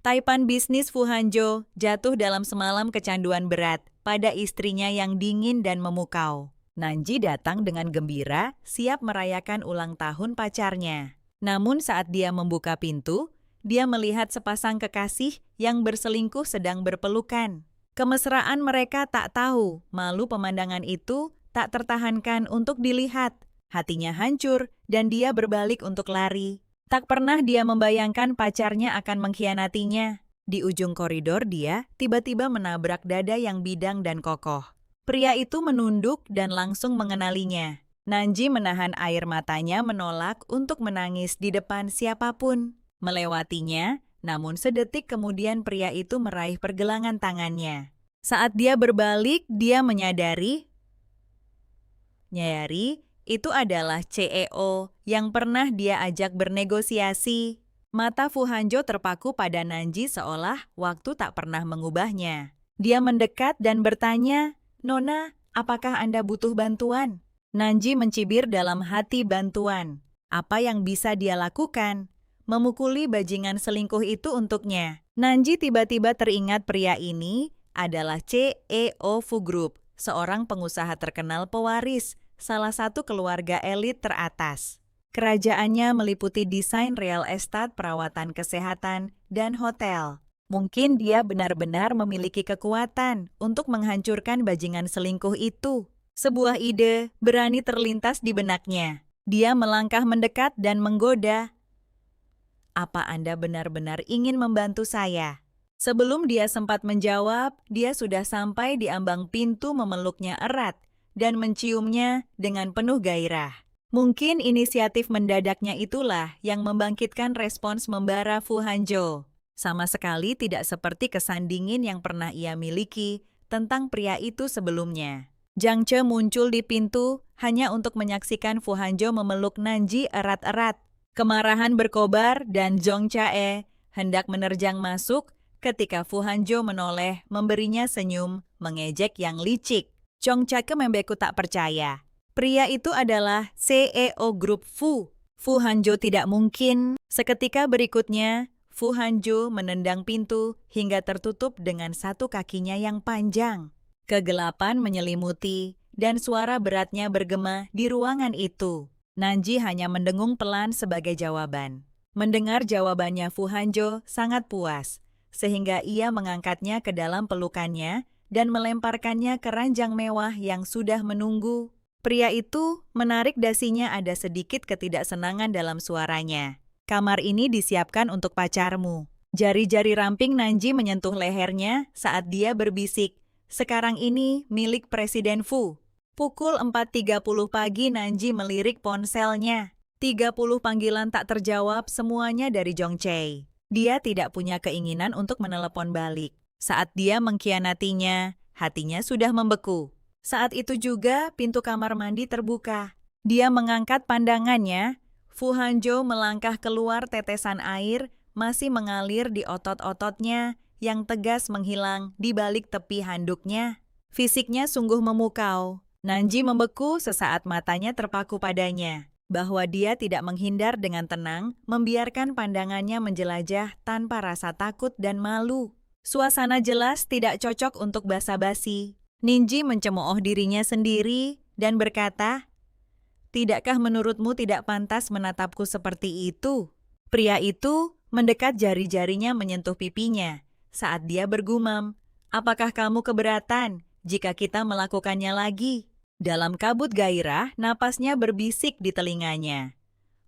Taipan bisnis Fu Hanjo jatuh dalam semalam kecanduan berat pada istrinya yang dingin dan memukau. Nanji datang dengan gembira, siap merayakan ulang tahun pacarnya. Namun saat dia membuka pintu, dia melihat sepasang kekasih yang berselingkuh sedang berpelukan. Kemesraan mereka tak tahu, malu pemandangan itu tak tertahankan untuk dilihat. Hatinya hancur dan dia berbalik untuk lari. Tak pernah dia membayangkan pacarnya akan mengkhianatinya. Di ujung koridor dia tiba-tiba menabrak dada yang bidang dan kokoh. Pria itu menunduk dan langsung mengenalinya. Nanji menahan air matanya menolak untuk menangis di depan siapapun. Melewatinya, namun sedetik kemudian pria itu meraih pergelangan tangannya. Saat dia berbalik, dia menyadari itu adalah CEO yang pernah dia ajak bernegosiasi. Mata Fu Hanjo terpaku pada Nanji seolah waktu tak pernah mengubahnya. Dia mendekat dan bertanya, "Nona, apakah Anda butuh bantuan?" Nanji mencibir dalam hati bantuan. Apa yang bisa dia lakukan? Memukuli bajingan selingkuh itu untuknya. Nanji tiba-tiba teringat pria ini adalah CEO Fu Group, seorang pengusaha terkenal pewaris, salah satu keluarga elit teratas. Kerajaannya meliputi desain real estate, perawatan kesehatan, dan hotel. Mungkin dia benar-benar memiliki kekuatan untuk menghancurkan bajingan selingkuh itu. Sebuah ide berani terlintas di benaknya. Dia melangkah mendekat dan menggoda. "Apa Anda benar-benar ingin membantu saya?" Sebelum dia sempat menjawab, dia sudah sampai di ambang pintu memeluknya erat dan menciumnya dengan penuh gairah. Mungkin inisiatif mendadaknya itulah yang membangkitkan respons membara Fu Hanjo. Sama sekali tidak seperti kesan dingin yang pernah ia miliki tentang pria itu sebelumnya. Zhang Ce muncul di pintu hanya untuk menyaksikan Fu Hanjo memeluk Nanji erat-erat. Kemarahan berkobar dan Zhong Chae hendak menerjang masuk ketika Fu Hanjo menoleh memberinya senyum mengejek yang licik. Zhong Chae membeku tak percaya. Pria itu adalah CEO Grup Fu. Fu Hanjo tidak mungkin. Seketika berikutnya, Fu Hanjo menendang pintu hingga tertutup dengan satu kakinya yang panjang. Kegelapan menyelimuti dan suara beratnya bergema di ruangan itu. Nanji hanya mendengung pelan sebagai jawaban. Mendengar jawabannya Fu Hanjo sangat puas, sehingga ia mengangkatnya ke dalam pelukannya dan melemparkannya ke ranjang mewah yang sudah menunggu. Pria itu menarik dasinya, ada sedikit ketidaksenangan dalam suaranya. "Kamar ini disiapkan untuk pacarmu." Jari-jari ramping Nanji menyentuh lehernya saat dia berbisik, "Sekarang ini milik Presiden Fu." Pukul 4.30 pagi Nanji melirik ponselnya. 30 panggilan tak terjawab, semuanya dari Zhong Chae. Dia tidak punya keinginan untuk menelepon balik. Saat dia mengkhianatinya, hatinya sudah membeku. Saat itu juga pintu kamar mandi terbuka. Dia mengangkat pandangannya. Fu Hanjo melangkah keluar, tetesan air masih mengalir di otot-ototnya yang tegas menghilang di balik tepi handuknya. Fisiknya sungguh memukau. Nanji membeku sesaat, matanya terpaku padanya. Bahwa dia tidak menghindar dengan tenang, membiarkan pandangannya menjelajah tanpa rasa takut dan malu. Suasana jelas tidak cocok untuk basa-basi. Ninji mencemooh dirinya sendiri dan berkata, "Tidakkah menurutmu tidak pantas menatapku seperti itu?" Pria itu mendekat, jari-jarinya menyentuh pipinya saat dia bergumam, "Apakah kamu keberatan jika kita melakukannya lagi?" Dalam kabut gairah, napasnya berbisik di telinganya.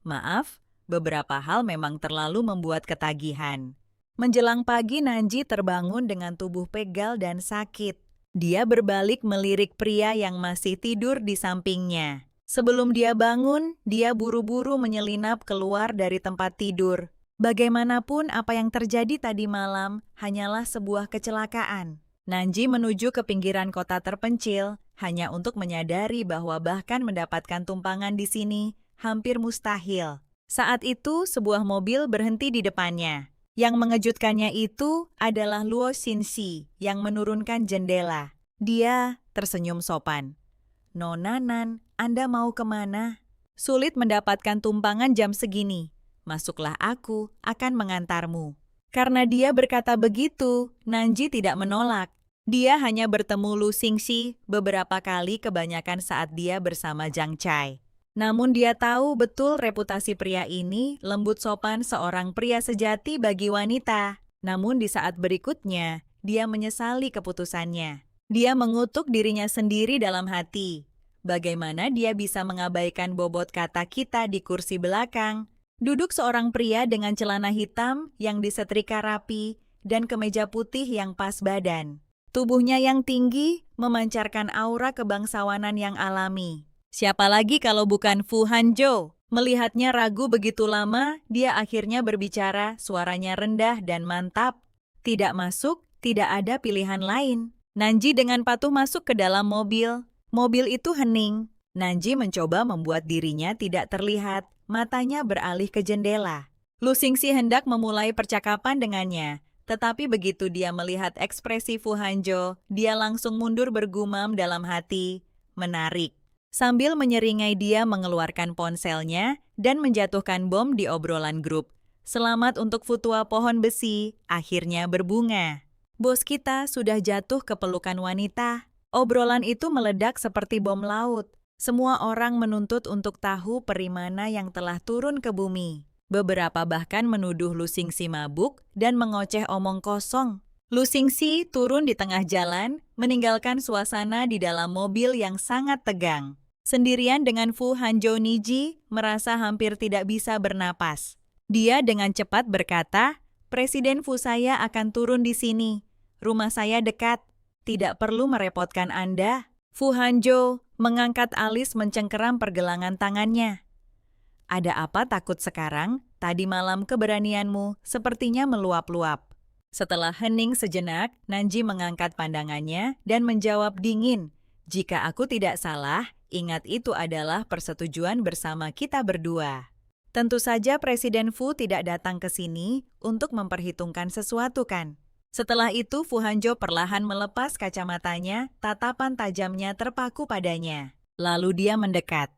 "Maaf, beberapa hal memang terlalu membuat ketagihan." Menjelang pagi, Nanji terbangun dengan tubuh pegal dan sakit. Dia berbalik melirik pria yang masih tidur di sampingnya. Sebelum dia bangun, dia buru-buru menyelinap keluar dari tempat tidur. Bagaimanapun apa yang terjadi tadi malam hanyalah sebuah kecelakaan. Nanji menuju ke pinggiran kota terpencil hanya untuk menyadari bahwa bahkan mendapatkan tumpangan di sini hampir mustahil. Saat itu sebuah mobil berhenti di depannya. Yang mengejutkannya itu adalah Luo Xinxi yang menurunkan jendela. Dia tersenyum sopan. "Nona Nan, Anda mau kemana?" "Sulit mendapatkan tumpangan jam segini. Masuklah, aku akan mengantarmu." Karena dia berkata begitu, Nanji tidak menolak. Dia hanya bertemu Lu Xingxi beberapa kali, kebanyakan saat dia bersama Zhang Chai. Namun dia tahu betul reputasi pria ini lembut sopan, seorang pria sejati bagi wanita. Namun di saat berikutnya, dia menyesali keputusannya. Dia mengutuk dirinya sendiri dalam hati. Bagaimana dia bisa mengabaikan bobot kata kita di kursi belakang? Duduk seorang pria dengan celana hitam yang disetrika rapi dan kemeja putih yang pas badan. Tubuhnya yang tinggi memancarkan aura kebangsawanan yang alami. Siapa lagi kalau bukan Fu Hanzhou? Melihatnya ragu begitu lama, dia akhirnya berbicara, suaranya rendah dan mantap. Tidak masuk, tidak ada pilihan lain. Nanji dengan patuh masuk ke dalam mobil. Mobil itu hening. Nanji mencoba membuat dirinya tidak terlihat, matanya beralih ke jendela. Lu Xingxi hendak memulai percakapan dengannya. Tetapi begitu dia melihat ekspresi Fu Hanzhou, dia langsung mundur bergumam dalam hati, menarik. Sambil menyeringai dia mengeluarkan ponselnya dan menjatuhkan bom di obrolan grup. Selamat untuk futua pohon besi, akhirnya berbunga. Bos kita sudah jatuh ke pelukan wanita. Obrolan itu meledak seperti bom laut. Semua orang menuntut untuk tahu peri mana yang telah turun ke bumi. Beberapa bahkan menuduh Lu Xingxi mabuk dan mengoceh omong kosong. Lu Xingxi turun di tengah jalan, meninggalkan suasana di dalam mobil yang sangat tegang. Sendirian dengan Fu Hanzhou, Niji merasa hampir tidak bisa bernapas. Dia dengan cepat berkata, "Presiden Fu, saya akan turun di sini. Rumah saya dekat. Tidak perlu merepotkan Anda." Fu Hanzhou mengangkat alis mencengkeram pergelangan tangannya. "Ada apa takut sekarang? Tadi malam keberanianmu sepertinya meluap-luap." Setelah hening sejenak, Nanji mengangkat pandangannya dan menjawab dingin, "Jika aku tidak salah, ingat itu adalah persetujuan bersama kita berdua. Tentu saja Presiden Fu tidak datang ke sini untuk memperhitungkan sesuatu, kan?" Setelah itu Fu Hanzhou perlahan melepas kacamatanya, tatapan tajamnya terpaku padanya. Lalu dia mendekat.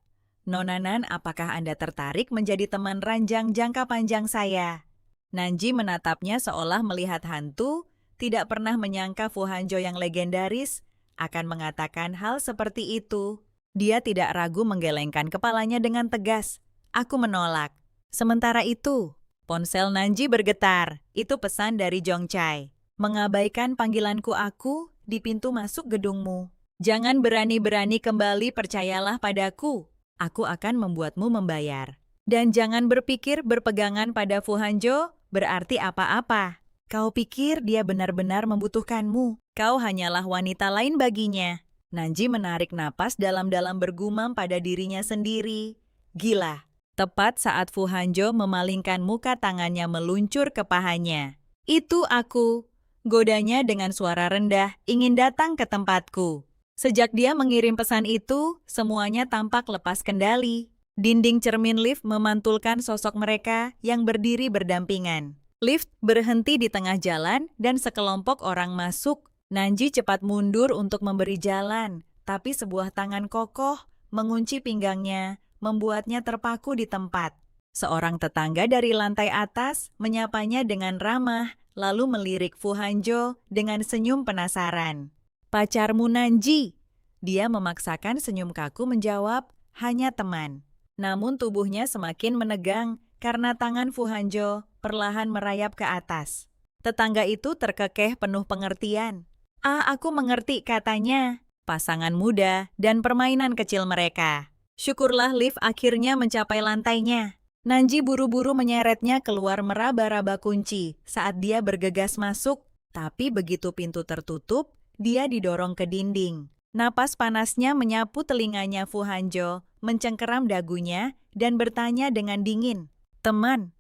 "Nona Nan, apakah Anda tertarik menjadi teman ranjang jangka panjang saya?" Nanji menatapnya seolah melihat hantu, tidak pernah menyangka Fu Hanzhou yang legendaris akan mengatakan hal seperti itu. Dia tidak ragu menggelengkan kepalanya dengan tegas. "Aku menolak." Sementara itu, ponsel Nanji bergetar. Itu pesan dari Zhang Chai. "Mengabaikan panggilanku aku di pintu masuk gedungmu. Jangan berani-berani kembali, percayalah padaku. Aku akan membuatmu membayar. Dan jangan berpikir berpegangan pada Fu Hanzhou berarti apa-apa. Kau pikir dia benar-benar membutuhkanmu. Kau hanyalah wanita lain baginya." Nanji menarik napas dalam-dalam bergumam pada dirinya sendiri. Gila. Tepat saat Fu Hanzhou memalingkan muka, tangannya meluncur ke pahanya. "Itu aku," godanya dengan suara rendah, "ingin datang ke tempatku." Sejak dia mengirim pesan itu, semuanya tampak lepas kendali. Dinding cermin lift memantulkan sosok mereka yang berdiri berdampingan. Lift berhenti di tengah jalan dan sekelompok orang masuk. Nanji cepat mundur untuk memberi jalan, tapi sebuah tangan kokoh mengunci pinggangnya, membuatnya terpaku di tempat. Seorang tetangga dari lantai atas menyapanya dengan ramah, lalu melirik Fu Hanzhou dengan senyum penasaran. "Pacarmu Nanji?" Dia memaksakan senyum kaku menjawab, "Hanya teman." Namun tubuhnya semakin menegang karena tangan Fu Hanzhou perlahan merayap ke atas. Tetangga itu terkekeh penuh pengertian. Aku mengerti," katanya. Pasangan muda dan permainan kecil mereka. Syukurlah lift akhirnya mencapai lantainya. Nanji buru-buru menyeretnya keluar meraba-raba kunci saat dia bergegas masuk. Tapi begitu pintu tertutup, dia didorong ke dinding. Napas panasnya menyapu telinganya Fu Hanzhou, mencengkeram dagunya dan bertanya dengan dingin. "Teman?"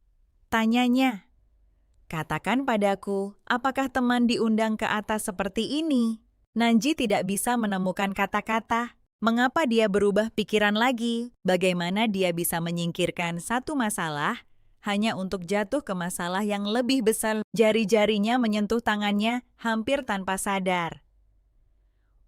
tanyanya. "Katakan padaku, apakah teman diundang ke atas seperti ini?" Nanji tidak bisa menemukan kata-kata. Mengapa dia berubah pikiran lagi? Bagaimana dia bisa menyingkirkan satu masalah hanya untuk jatuh ke masalah yang lebih besar? Jari-jarinya menyentuh tangannya hampir tanpa sadar.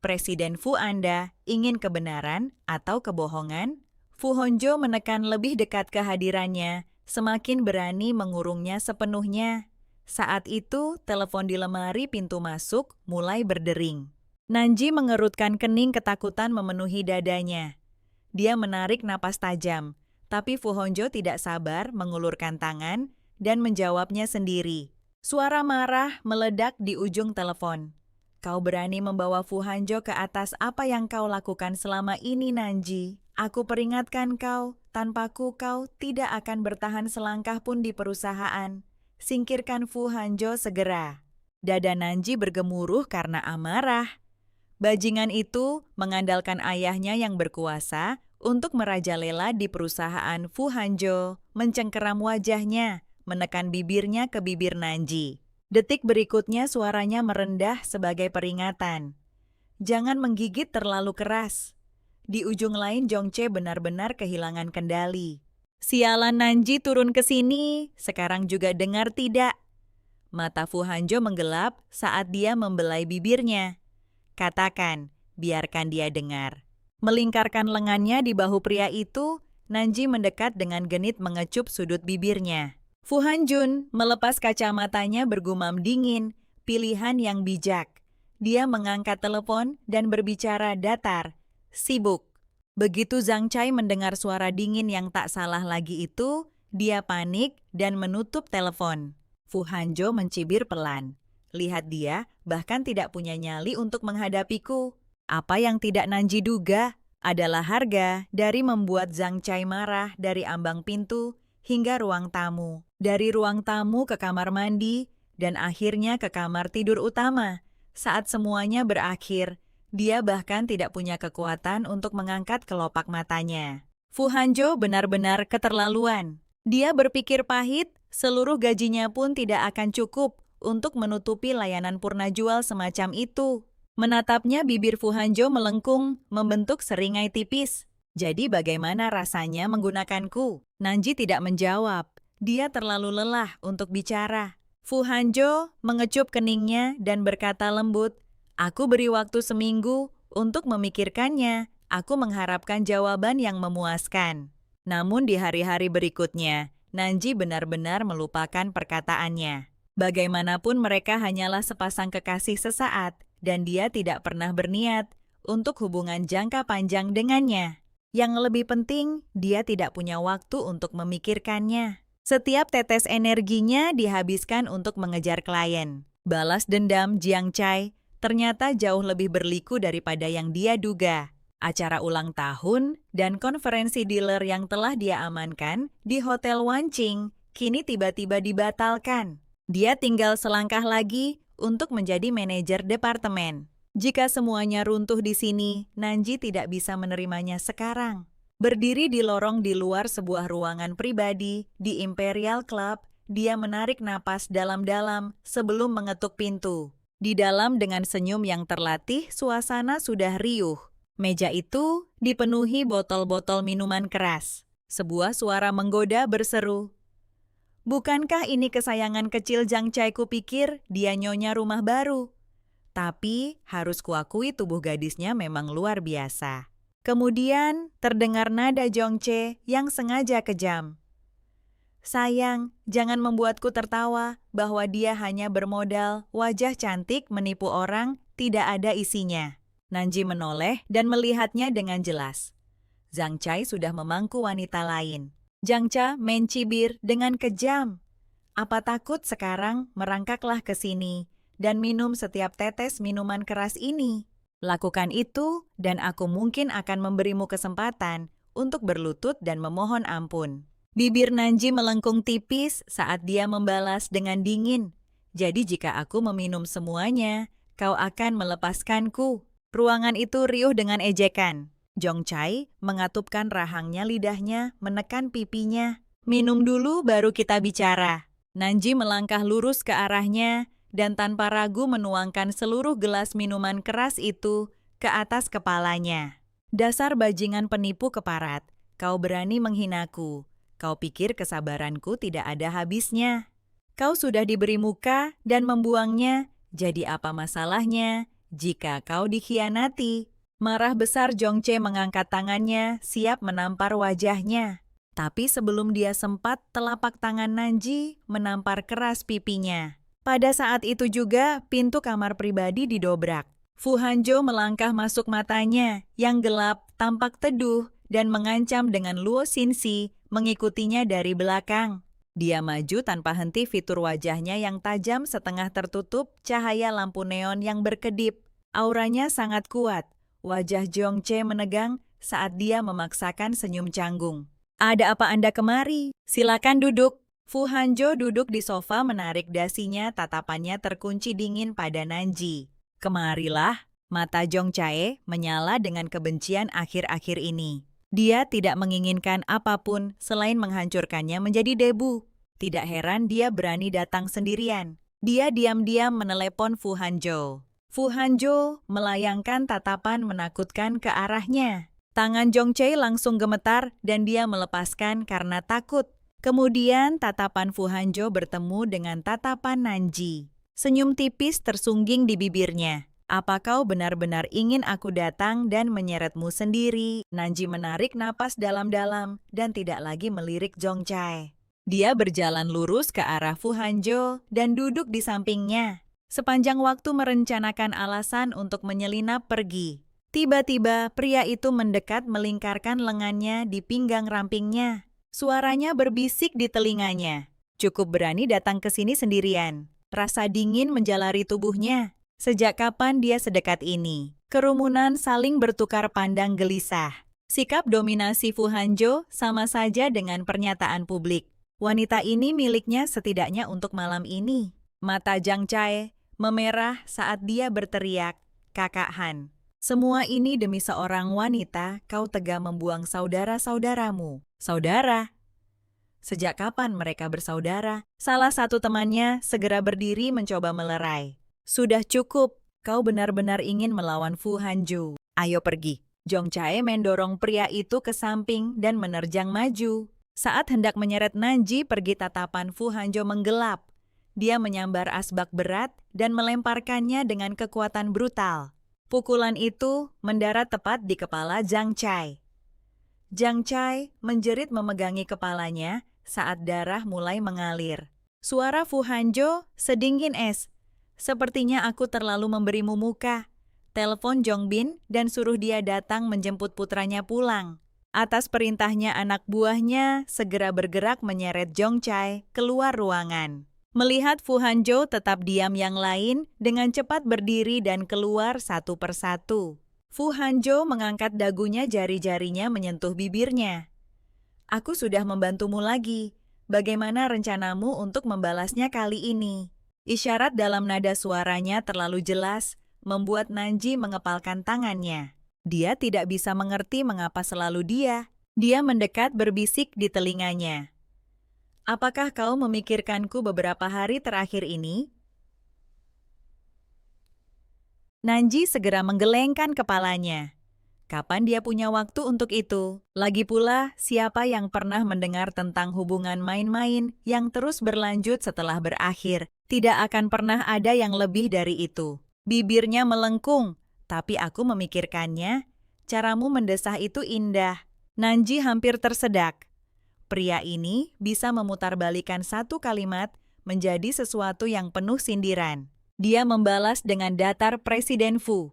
"Presiden Fu, Anda ingin kebenaran atau kebohongan?" Fu Hanzhou menekan lebih dekat kehadirannya, semakin berani mengurungnya sepenuhnya. Saat itu, telepon di lemari pintu masuk mulai berdering. Nanji mengerutkan kening, ketakutan memenuhi dadanya. Dia menarik napas tajam, tapi Fu Hongzhou tidak sabar mengulurkan tangan dan menjawabnya sendiri. Suara marah meledak di ujung telepon. Kau berani membawa Fu Hongzhou ke atas apa yang kau lakukan selama ini, Nanji? Aku peringatkan kau, tanpaku kau tidak akan bertahan selangkah pun di perusahaan. Singkirkan Fu Hongzhou segera. Dada Nanji bergemuruh karena amarah. Bajingan itu mengandalkan ayahnya yang berkuasa untuk merajalela di perusahaan Fu Hongzhou, mencengkeram wajahnya, menekan bibirnya ke bibir Nanji. Detik berikutnya suaranya merendah sebagai peringatan. Jangan menggigit terlalu keras. Di ujung lain Zhongche benar-benar kehilangan kendali. Sialan, Nanji turun ke sini, sekarang juga dengar tidak? Mata Fu Hongzhou menggelap saat dia membelai bibirnya. Katakan, biarkan dia dengar. Melingkarkan lengannya di bahu pria itu, Nanji mendekat dengan genit mengecup sudut bibirnya. Fu Hanjun melepas kacamatanya bergumam dingin, pilihan yang bijak. Dia mengangkat telepon dan berbicara datar, sibuk. Begitu Zhang Chai mendengar suara dingin yang tak salah lagi itu, dia panik dan menutup telepon. Fu Hongzhou mencibir pelan. Lihat dia, bahkan tidak punya nyali untuk menghadapiku. Apa yang tidak Nanji duga adalah harga dari membuat Zhang Chai marah dari ambang pintu hingga ruang tamu. Dari ruang tamu ke kamar mandi, dan akhirnya ke kamar tidur utama. Saat semuanya berakhir, dia bahkan tidak punya kekuatan untuk mengangkat kelopak matanya. Fu Hongzhou benar-benar keterlaluan. Dia berpikir pahit, seluruh gajinya pun tidak akan cukup untuk menutupi layanan purna jual semacam itu. Menatapnya, bibir Fu Hongzhou melengkung, membentuk seringai tipis. Jadi bagaimana rasanya menggunakanku? Nanji tidak menjawab. Dia terlalu lelah untuk bicara. Fu Hongzhou mengecup keningnya dan berkata lembut, aku beri waktu seminggu untuk memikirkannya. Aku mengharapkan jawaban yang memuaskan. Namun di hari-hari berikutnya, Nanji benar-benar melupakan perkataannya. Bagaimanapun mereka hanyalah sepasang kekasih sesaat, dan dia tidak pernah berniat untuk hubungan jangka panjang dengannya. Yang lebih penting, dia tidak punya waktu untuk memikirkannya. Setiap tetes energinya dihabiskan untuk mengejar klien. Balas dendam Jiang Chai ternyata jauh lebih berliku daripada yang dia duga. Acara ulang tahun dan konferensi dealer yang telah dia amankan di Hotel Wanqing kini tiba-tiba dibatalkan. Dia tinggal selangkah lagi untuk menjadi manajer departemen. Jika semuanya runtuh di sini, Nanji tidak bisa menerimanya sekarang. Berdiri di lorong di luar sebuah ruangan pribadi di Imperial Club, dia menarik napas dalam-dalam sebelum mengetuk pintu. Di dalam dengan senyum yang terlatih, suasana sudah riuh. Meja itu dipenuhi botol-botol minuman keras. Sebuah suara menggoda berseru, bukankah ini kesayangan kecil Zhang Chai? Kupikir dia nyonya rumah baru. Tapi harus kuakui tubuh gadisnya memang luar biasa. Kemudian terdengar nada Zhongche yang sengaja kejam. Sayang, jangan membuatku tertawa bahwa dia hanya bermodal wajah cantik menipu orang, tidak ada isinya. Nanji menoleh dan melihatnya dengan jelas. Zhang Chai sudah memangku wanita lain. Zhang Chai mencibir dengan kejam. Apa takut sekarang merangkaklah ke sini dan minum setiap tetes minuman keras ini. Lakukan itu dan aku mungkin akan memberimu kesempatan untuk berlutut dan memohon ampun. Bibir Nanji melengkung tipis saat dia membalas dengan dingin. Jadi jika aku meminum semuanya, kau akan melepaskanku. Ruangan itu riuh dengan ejekan. Zhong Chai mengatupkan rahangnya, lidahnya menekan pipinya. Minum dulu baru kita bicara. Nanji melangkah lurus ke arahnya dan tanpa ragu menuangkan seluruh gelas minuman keras itu ke atas kepalanya. Dasar bajingan penipu keparat, kau berani menghinaku. Kau pikir kesabaranku tidak ada habisnya. Kau sudah diberi muka dan membuangnya, jadi apa masalahnya jika kau dikhianati? Marah besar Zhongche mengangkat tangannya, siap menampar wajahnya. Tapi sebelum dia sempat, telapak tangan Nanji menampar keras pipinya. Pada saat itu juga, pintu kamar pribadi didobrak. Fu Hanjo melangkah masuk, matanya yang gelap tampak teduh dan mengancam dengan Luo Xinxi mengikutinya dari belakang. Dia maju tanpa henti, fitur wajahnya yang tajam setengah tertutup cahaya lampu neon yang berkedip. Auranya sangat kuat. Wajah Zhongche menegang saat dia memaksakan senyum canggung. "Ada apa Anda kemari? Silakan duduk." Fu Hanjo duduk di sofa menarik dasinya, tatapannya terkunci dingin pada Nanji. "Kemarilah." Mata Zhongche menyala dengan kebencian akhir-akhir ini. Dia tidak menginginkan apapun selain menghancurkannya menjadi debu. Tidak heran dia berani datang sendirian. Dia diam-diam menelepon Fu Hanjo. Fu Hanjo melayangkan tatapan menakutkan ke arahnya. Tangan Zhongche langsung gemetar dan dia melepaskan karena takut. Kemudian tatapan Fu Hanjo bertemu dengan tatapan Nanji. Senyum tipis tersungging di bibirnya. "Apa kau benar-benar ingin aku datang dan menyeretmu sendiri?" Nanji menarik napas dalam-dalam dan tidak lagi melirik Zhongche. Dia berjalan lurus ke arah Fu Hanjo dan duduk di sampingnya. Sepanjang waktu merencanakan alasan untuk menyelinap pergi. Tiba-tiba pria itu mendekat, melingkarkan lengannya di pinggang rampingnya. Suaranya berbisik di telinganya. "Cukup berani datang ke sini sendirian." Rasa dingin menjalari tubuhnya. Sejak kapan dia sedekat ini? Kerumunan saling bertukar pandang gelisah. Sikap dominasi Fu Hanjo sama saja dengan pernyataan publik. Wanita ini miliknya setidaknya untuk malam ini. Mata Zhongche memerah saat dia berteriak, "Kakak Han, semua ini demi seorang wanita, kau tega membuang saudara-saudaramu." "Saudara? Sejak kapan mereka bersaudara?" Salah satu temannya segera berdiri mencoba melerai. "Sudah cukup, kau benar-benar ingin melawan Fu Hanjo. Ayo pergi." Zhongche mendorong pria itu ke samping dan menerjang maju. Saat hendak menyeret Nanji pergi, tatapan Fu Hanjo menggelap. Dia menyambar asbak berat dan melemparkannya dengan kekuatan brutal. Pukulan itu mendarat tepat di kepala Zhongche. Zhongche menjerit memegangi kepalanya saat darah mulai mengalir. Suara Fu Hanjo sedingin es. "Sepertinya aku terlalu memberimu muka. Telepon Jongbin dan suruh dia datang menjemput putranya pulang." Atas perintahnya, anak buahnya segera bergerak menyeret Zhongche keluar ruangan. Melihat Fu Hanjo tetap diam, yang lain dengan cepat berdiri dan keluar satu persatu. Fu Hanjo mengangkat dagunya, jari-jarinya menyentuh bibirnya. "Aku sudah membantumu lagi. Bagaimana rencanamu untuk membalasnya kali ini?" Isyarat dalam nada suaranya terlalu jelas, membuat Nanji mengepalkan tangannya. Dia tidak bisa mengerti mengapa selalu dia. Dia mendekat berbisik di telinganya. "Apakah kau memikirkanku beberapa hari terakhir ini?" Nanji segera menggelengkan kepalanya. Kapan dia punya waktu untuk itu? Lagi pula, siapa yang pernah mendengar tentang hubungan main-main yang terus berlanjut setelah berakhir? Tidak akan pernah ada yang lebih dari itu. Bibirnya melengkung. "Tapi aku memikirkannya. Caramu mendesah itu indah." Nanji hampir tersedak. Pria ini bisa memutarbalikan satu kalimat menjadi sesuatu yang penuh sindiran. Dia membalas dengan datar, "Presiden Fu,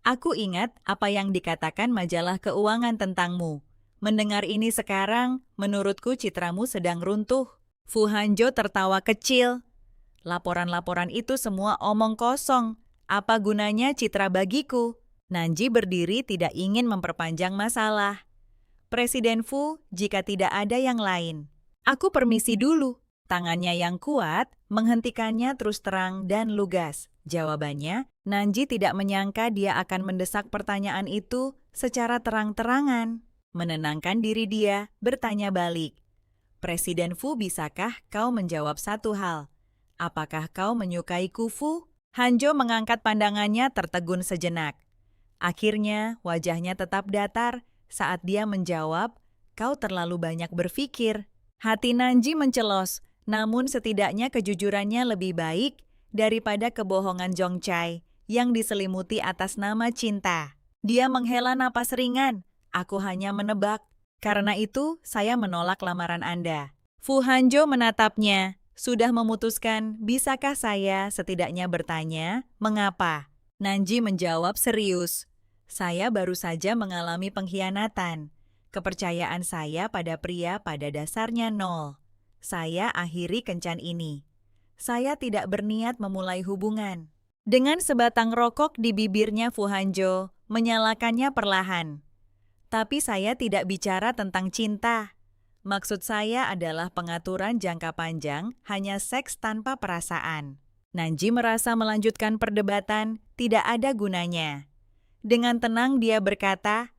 aku ingat apa yang dikatakan majalah keuangan tentangmu. Mendengar ini sekarang, menurutku citramu sedang runtuh." Fu Hanjo tertawa kecil. "Laporan-laporan itu semua omong kosong. Apa gunanya citra bagiku?" Nanji berdiri, tidak ingin memperpanjang masalah. "Presiden Fu, jika tidak ada yang lain, aku permisi dulu." Tangannya yang kuat menghentikannya terus terang dan lugas. Jawabannya, Nanji tidak menyangka dia akan mendesak pertanyaan itu secara terang-terangan. Menenangkan diri, dia bertanya balik. "Presiden Fu, bisakah kau menjawab satu hal? Apakah kau menyukai Fu?" Hanjo mengangkat pandangannya tertegun sejenak. Akhirnya wajahnya tetap datar saat dia menjawab, "Kau terlalu banyak berpikir." Hati Nanji mencelos. Namun setidaknya kejujurannya lebih baik daripada kebohongan Zhongche yang diselimuti atas nama cinta. Dia menghela napas ringan. "Aku hanya menebak. Karena itu, saya menolak lamaran Anda. Fu Hanjo menatapnya. Sudah memutuskan, bisakah saya setidaknya bertanya, mengapa? Nanji menjawab serius. Saya baru saja mengalami pengkhianatan. Kepercayaan saya pada pria pada dasarnya nol. Saya akhiri kencan ini. Saya tidak berniat memulai hubungan. Dengan sebatang rokok di bibirnya Fu Hanjo, menyalakannya perlahan. Tapi saya tidak bicara tentang cinta. Maksud saya adalah pengaturan jangka panjang, hanya seks tanpa perasaan. Nanji merasa melanjutkan perdebatan tidak ada gunanya. Dengan tenang dia berkata,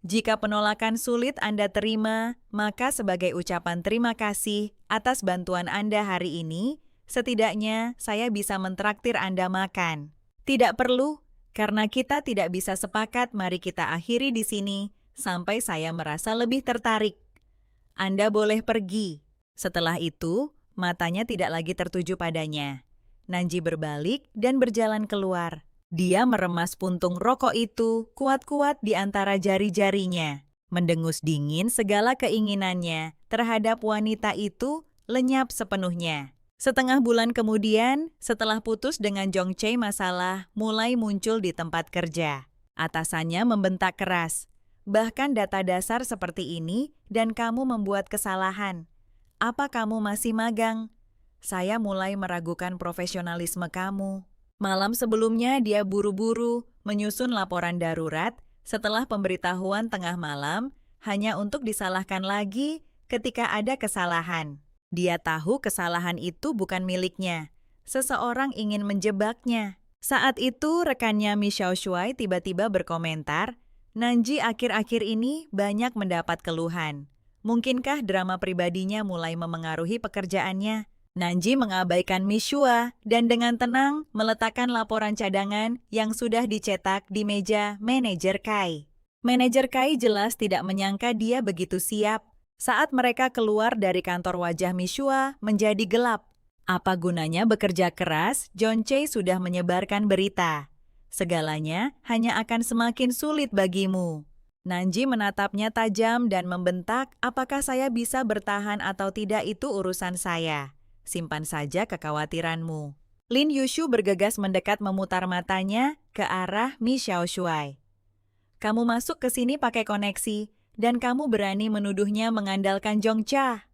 jika penolakan sulit Anda terima, maka sebagai ucapan terima kasih atas bantuan Anda hari ini, setidaknya saya bisa mentraktir Anda makan. Tidak perlu, karena kita tidak bisa sepakat, mari kita akhiri di sini, sampai saya merasa lebih tertarik. Anda boleh pergi. Setelah itu, matanya tidak lagi tertuju padanya. Nanji berbalik dan berjalan keluar. Dia meremas puntung rokok itu kuat-kuat di antara jari-jarinya. Mendengus dingin segala keinginannya terhadap wanita itu lenyap sepenuhnya. Setengah bulan kemudian, setelah putus dengan Jong Chae, masalah mulai muncul di tempat kerja. Atasannya membentak keras. Bahkan data dasar seperti ini dan kamu membuat kesalahan. Apa kamu masih magang? Saya mulai meragukan profesionalisme kamu. Malam sebelumnya dia buru-buru menyusun laporan darurat setelah pemberitahuan tengah malam hanya untuk disalahkan lagi ketika ada kesalahan. Dia tahu kesalahan itu bukan miliknya. Seseorang ingin menjebaknya. Saat itu rekannya Mi Xiaoshuai tiba-tiba berkomentar, Nanji akhir-akhir ini banyak mendapat keluhan. Mungkinkah drama pribadinya mulai memengaruhi pekerjaannya? Nanji mengabaikan Mi Shua dan dengan tenang meletakkan laporan cadangan yang sudah dicetak di meja manajer Kai. Manajer Kai jelas tidak menyangka dia begitu siap. Saat mereka keluar dari kantor, wajah Mi Shua menjadi gelap. Apa gunanya bekerja keras? Jong Chae sudah menyebarkan berita. Segalanya hanya akan semakin sulit bagimu. Nanji menatapnya tajam dan membentak, apakah saya bisa bertahan atau tidak itu urusan saya. Simpan saja kekhawatiranmu. Lin Yushu bergegas mendekat memutar matanya ke arah Mi Xiaoshuai. Kamu masuk ke sini pakai koneksi, dan kamu berani menuduhnya mengandalkan Jong Cha.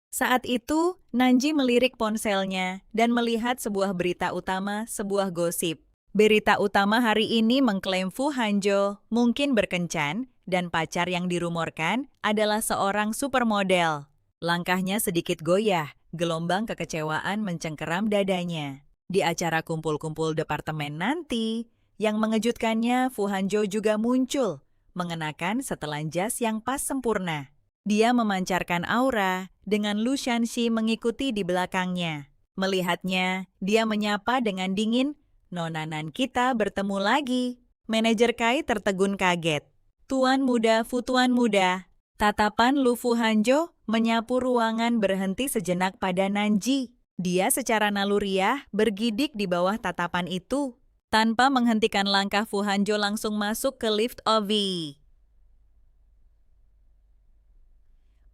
Saat itu, Nanji melirik ponselnya dan melihat sebuah berita utama, sebuah gosip. Berita utama hari ini mengklaim Fu Hanjo mungkin berkencan dan pacar yang dirumorkan adalah seorang supermodel. Langkahnya sedikit goyah, gelombang kekecewaan mencengkeram dadanya. Di acara kumpul-kumpul departemen nanti, yang mengejutkannya Fu Hanjo juga muncul, mengenakan setelan jas yang pas sempurna. Dia memancarkan aura dengan Lu Shanxi mengikuti di belakangnya. Melihatnya, dia menyapa dengan dingin, "Nonanan kita bertemu lagi." Manajer Kai tertegun kaget. "Tuan muda, Fu tuan muda." Tatapan Lu Fu Hanjo menyapu ruangan berhenti sejenak pada Nanji. Dia secara naluriah bergidik di bawah tatapan itu. Tanpa menghentikan langkah, Fu Hanjo langsung masuk ke lift OV.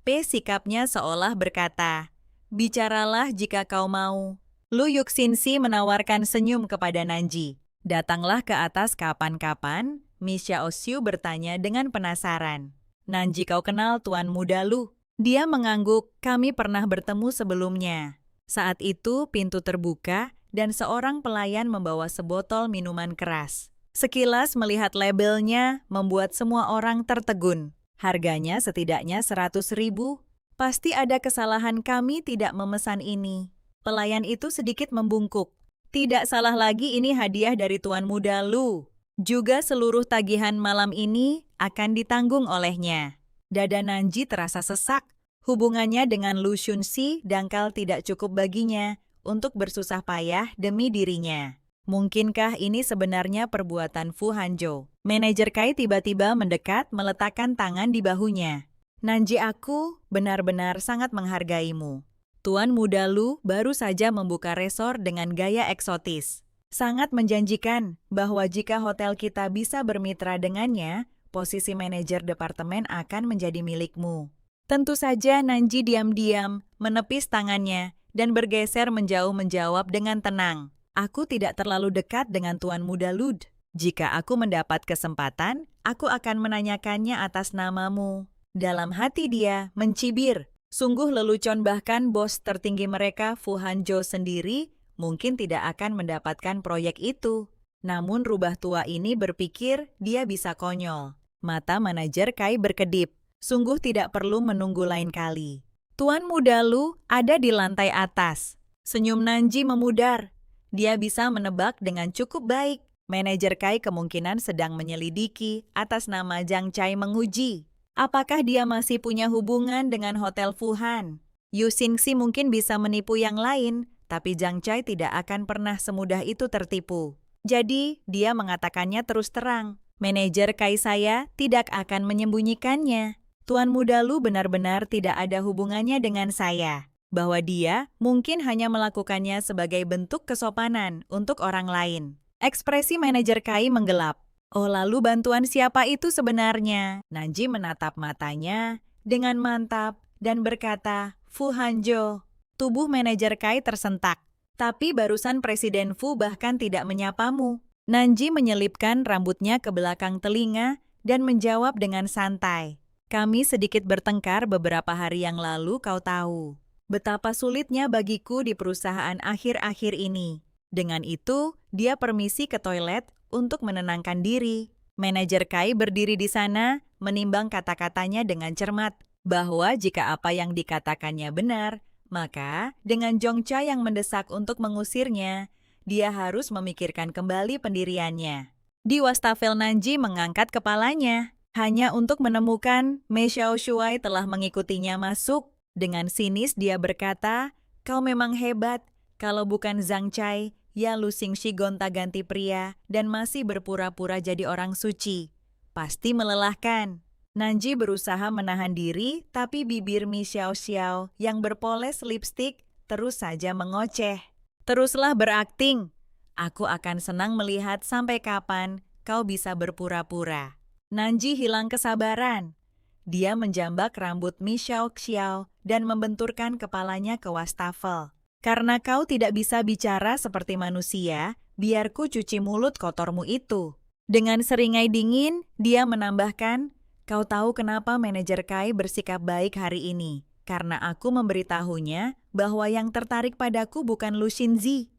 Sikapnya seolah berkata, "Bicaralah jika kau mau." Lu Yuxinsi menawarkan senyum kepada Nanji. "Datanglah ke atas kapan-kapan?" Mi Xiaoxiu bertanya dengan penasaran. "Nanji kau kenal tuan muda Lu?" Dia mengangguk, "Kami pernah bertemu sebelumnya." Saat itu pintu terbuka dan seorang pelayan membawa sebotol minuman keras. Sekilas melihat labelnya membuat semua orang tertegun. Harganya setidaknya 100.000. Pasti ada kesalahan, kami tidak memesan ini. Pelayan itu sedikit membungkuk. Tidak salah lagi, ini hadiah dari tuan muda Lu. Juga seluruh tagihan malam ini akan ditanggung olehnya. Dada Nanji terasa sesak. Hubungannya dengan Lu Xunxi dangkal tidak cukup baginya untuk bersusah payah demi dirinya. Mungkinkah ini sebenarnya perbuatan Fu Hanjo? Manajer Kai tiba-tiba mendekat meletakkan tangan di bahunya. "Nanji, aku benar-benar sangat menghargaimu. Tuan muda Lu baru saja membuka resor dengan gaya eksotis. Sangat menjanjikan bahwa jika hotel kita bisa bermitra dengannya, posisi manajer departemen akan menjadi milikmu. Tentu saja Nanji diam-diam menepis tangannya dan bergeser menjauh menjawab dengan tenang. Aku tidak terlalu dekat dengan Tuan Muda Lud. Jika aku mendapat kesempatan, aku akan menanyakannya atas namamu. Dalam hati dia mencibir. Sungguh lelucon, bahkan bos tertinggi mereka, Fu Hanzhou sendiri, mungkin tidak akan mendapatkan proyek itu. Namun rubah tua ini berpikir dia bisa konyol. Mata manajer Kai berkedip. Sungguh tidak perlu menunggu lain kali. Tuan Muda Lu ada di lantai atas. Senyum Nanji memudar. Dia bisa menebak dengan cukup baik. Manajer Kai kemungkinan sedang menyelidiki atas nama Zhang Chai, menguji apakah dia masih punya hubungan dengan Hotel Fuhan. Yu Xingxi mungkin bisa menipu yang lain, tapi Zhang Chai tidak akan pernah semudah itu tertipu. Jadi, dia mengatakannya terus terang. Manajer Kai saya tidak akan menyembunyikannya. Tuan Muda Lu benar-benar tidak ada hubungannya dengan saya. Bahwa dia mungkin hanya melakukannya sebagai bentuk kesopanan untuk orang lain. Ekspresi manajer Kai menggelap. Oh, lalu bantuan siapa itu sebenarnya? Nanji menatap matanya dengan mantap dan berkata, Fu Hanzhou. Tubuh manajer Kai tersentak. Tapi barusan Presiden Fu bahkan tidak menyapamu. Nanji menyelipkan rambutnya ke belakang telinga dan menjawab dengan santai. Kami sedikit bertengkar beberapa hari yang lalu, kau tahu. Betapa sulitnya bagiku di perusahaan akhir-akhir ini. Dengan itu, dia permisi ke toilet untuk menenangkan diri. Manajer Kai berdiri di sana, menimbang kata-katanya dengan cermat, bahwa jika apa yang dikatakannya benar, maka dengan Zhongcha yang mendesak untuk mengusirnya, dia harus memikirkan kembali pendiriannya. Di wastafel Nanji mengangkat kepalanya, hanya untuk menemukan Mei Xiaoshuai telah mengikutinya masuk. Dengan sinis dia berkata, kau memang hebat, kalau bukan Zhang Chai, ya Lu Xingxi gonta-ganti pria dan masih berpura-pura jadi orang suci. Pasti melelahkan. Nanji berusaha menahan diri, tapi bibir Mi Xiaoxiao yang berpoles lipstik terus saja mengoceh. Teruslah berakting. Aku akan senang melihat sampai kapan kau bisa berpura-pura. Nanji hilang kesabaran. Dia menjambak rambut Mi Xiaoxiao dan membenturkan kepalanya ke wastafel. Karena kau tidak bisa bicara seperti manusia, biarku cuci mulut kotormu itu. Dengan seringai dingin, dia menambahkan, kau tahu kenapa manajer Kai bersikap baik hari ini? Karena aku memberitahunya bahwa yang tertarik padaku bukan Lu Xinzi.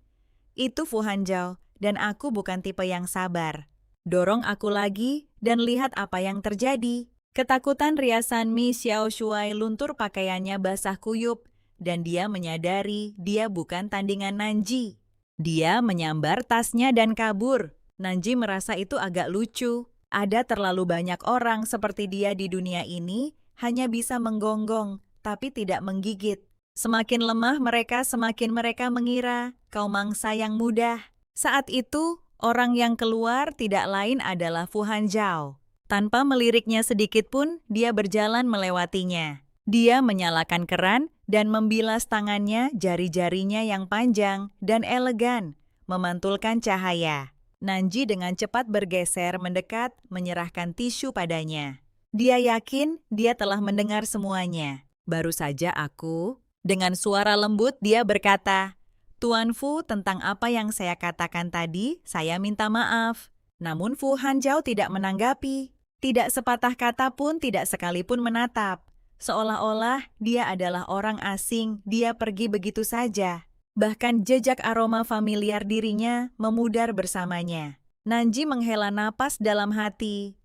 Itu Fu Hanzhou, dan aku bukan tipe yang sabar. Dorong aku lagi dan lihat apa yang terjadi. Ketakutan riasan Mi Xiaoshuai luntur, pakaiannya basah kuyup, dan dia menyadari dia bukan tandingan Nanji. Dia menyambar tasnya dan kabur. Nanji merasa itu agak lucu. Ada terlalu banyak orang seperti dia di dunia ini, hanya bisa menggonggong, tapi tidak menggigit. Semakin lemah mereka, semakin mereka mengira kau mangsa yang mudah. Saat itu, orang yang keluar tidak lain adalah Fu Hanzhou. Tanpa meliriknya sedikit pun, dia berjalan melewatinya. Dia menyalakan keran dan membilas tangannya, jari-jarinya yang panjang dan elegan, memantulkan cahaya. Nanji dengan cepat bergeser mendekat, menyerahkan tisu padanya. Dia yakin dia telah mendengar semuanya. Baru saja aku, dengan suara lembut dia berkata, Tuan Fu, tentang apa yang saya katakan tadi, saya minta maaf. Namun Fu Hanzhou tidak menanggapi. Tidak sepatah kata pun, tidak sekalipun menatap. Seolah-olah dia adalah orang asing, dia pergi begitu saja. Bahkan jejak aroma familiar dirinya memudar bersamanya. Nanji menghela napas dalam hati.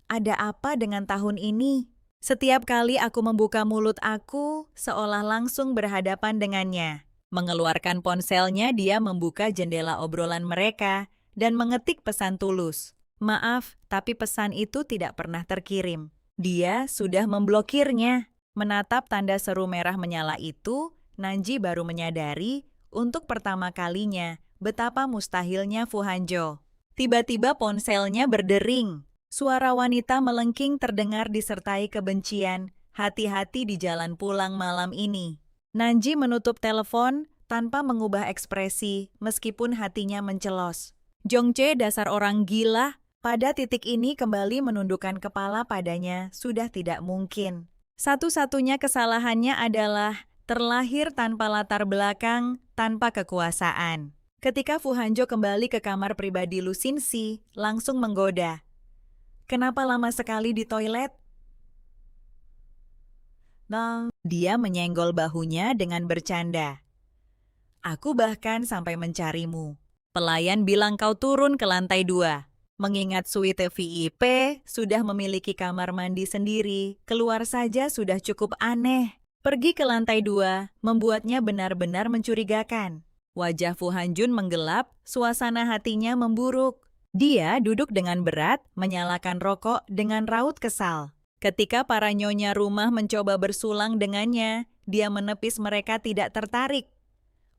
Ada apa dengan tahun ini? Setiap kali aku membuka mulut aku, seolah langsung berhadapan dengannya. Mengeluarkan ponselnya, dia membuka jendela obrolan mereka dan mengetik pesan tulus. Maaf, tapi pesan itu tidak pernah terkirim. Dia sudah memblokirnya. Menatap tanda seru merah menyala itu, Nanji baru menyadari untuk pertama kalinya betapa mustahilnya Fu Hanzhou. Tiba-tiba ponselnya berdering. Suara wanita melengking terdengar disertai kebencian. Hati-hati di jalan pulang malam ini. Nanji menutup telepon tanpa mengubah ekspresi meskipun hatinya mencelos. Zhongche, dasar orang gila. Pada titik ini kembali menundukkan kepala padanya sudah tidak mungkin. Satu-satunya kesalahannya adalah terlahir tanpa latar belakang, tanpa kekuasaan. Ketika Fu Hanjo kembali ke kamar pribadi Lu Xinxi, langsung menggoda. Kenapa lama sekali di toilet? Nah, dia menyenggol bahunya dengan bercanda. Aku bahkan sampai mencarimu. Pelayan bilang kau turun ke lantai 2. Mengingat suite VIP sudah memiliki kamar mandi sendiri, keluar saja sudah cukup aneh. Pergi ke lantai 2 membuatnya benar-benar mencurigakan. Wajah Fu Hanjun menggelap, suasana hatinya memburuk. Dia duduk dengan berat, menyalakan rokok dengan raut kesal. Ketika para nyonya rumah mencoba bersulang dengannya, dia menepis mereka tidak tertarik.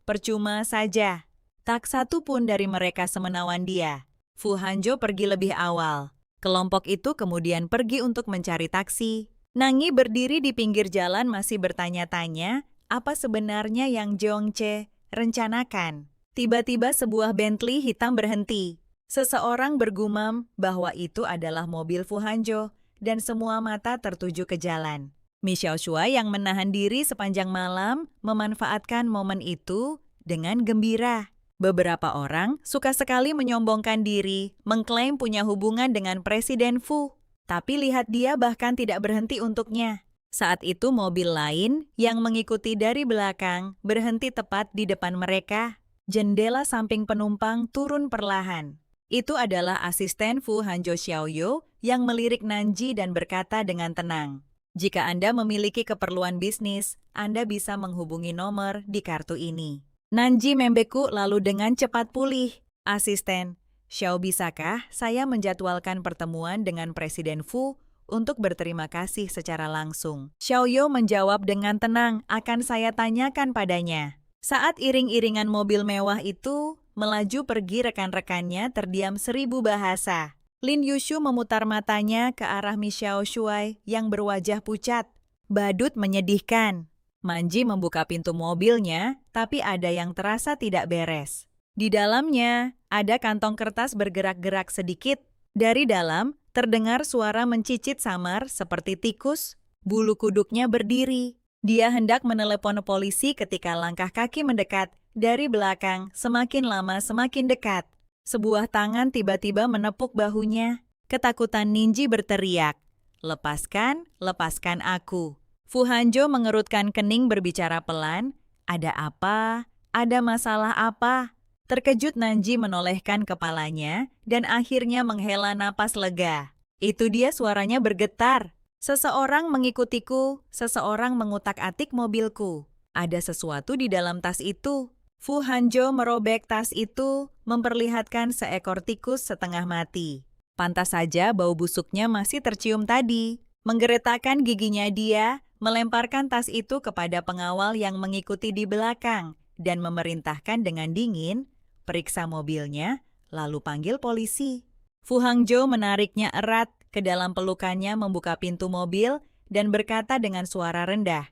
Percuma saja, tak satu pun dari mereka semenawan dia. Fu Hanjo pergi lebih awal. Kelompok itu kemudian pergi untuk mencari taksi. Nangi berdiri di pinggir jalan masih bertanya-tanya apa sebenarnya yang Jeongche rencanakan. Tiba-tiba sebuah Bentley hitam berhenti. Seseorang bergumam bahwa itu adalah mobil Fu Hanjo dan semua mata tertuju ke jalan. Mi Xiaoshua yang menahan diri sepanjang malam memanfaatkan momen itu dengan gembira. Beberapa orang suka sekali menyombongkan diri, mengklaim punya hubungan dengan Presiden Fu. Tapi lihat dia bahkan tidak berhenti untuknya. Saat itu mobil lain yang mengikuti dari belakang berhenti tepat di depan mereka. Jendela samping penumpang turun perlahan. Itu adalah asisten Fu Hanjo Xiaoyo yang melirik Nanji dan berkata dengan tenang. Jika Anda memiliki keperluan bisnis, Anda bisa menghubungi nomor di kartu ini. Nanji membeku lalu dengan cepat pulih. Asisten, Xiao bisakah saya menjadwalkan pertemuan dengan Presiden Fu untuk berterima kasih secara langsung? Xiaoyo menjawab dengan tenang, akan saya tanyakan padanya. Saat iring-iringan mobil mewah itu melaju pergi rekan-rekannya terdiam 1000 bahasa. Lin Yushu memutar matanya ke arah Mi Xiaoshuai yang berwajah pucat. Badut menyedihkan. Manji membuka pintu mobilnya, tapi ada yang terasa tidak beres. Di dalamnya, ada kantong kertas bergerak-gerak sedikit. Dari dalam, terdengar suara mencicit samar seperti tikus. Bulu kuduknya berdiri. Dia hendak menelepon polisi ketika langkah kaki mendekat. Dari belakang, semakin lama semakin dekat. Sebuah tangan tiba-tiba menepuk bahunya. Ketakutan Ninji berteriak, "Lepaskan, lepaskan aku." Fu Hanjo mengerutkan kening berbicara pelan, "Ada apa? Ada masalah apa?" Terkejut Nanji menolehkan kepalanya dan akhirnya menghela napas lega. Itu dia suaranya bergetar. "Seseorang mengikutiku, seseorang mengutak-atik mobilku. Ada sesuatu di dalam tas itu." Fu Hanjo merobek tas itu, memperlihatkan seekor tikus setengah mati. Pantas saja bau busuknya masih tercium tadi. Menggeretakkan giginya dia, melemparkan tas itu kepada pengawal yang mengikuti di belakang dan memerintahkan dengan dingin, "Periksa mobilnya, lalu panggil polisi." Fu Hangzhou menariknya erat ke dalam pelukannya, membuka pintu mobil dan berkata dengan suara rendah,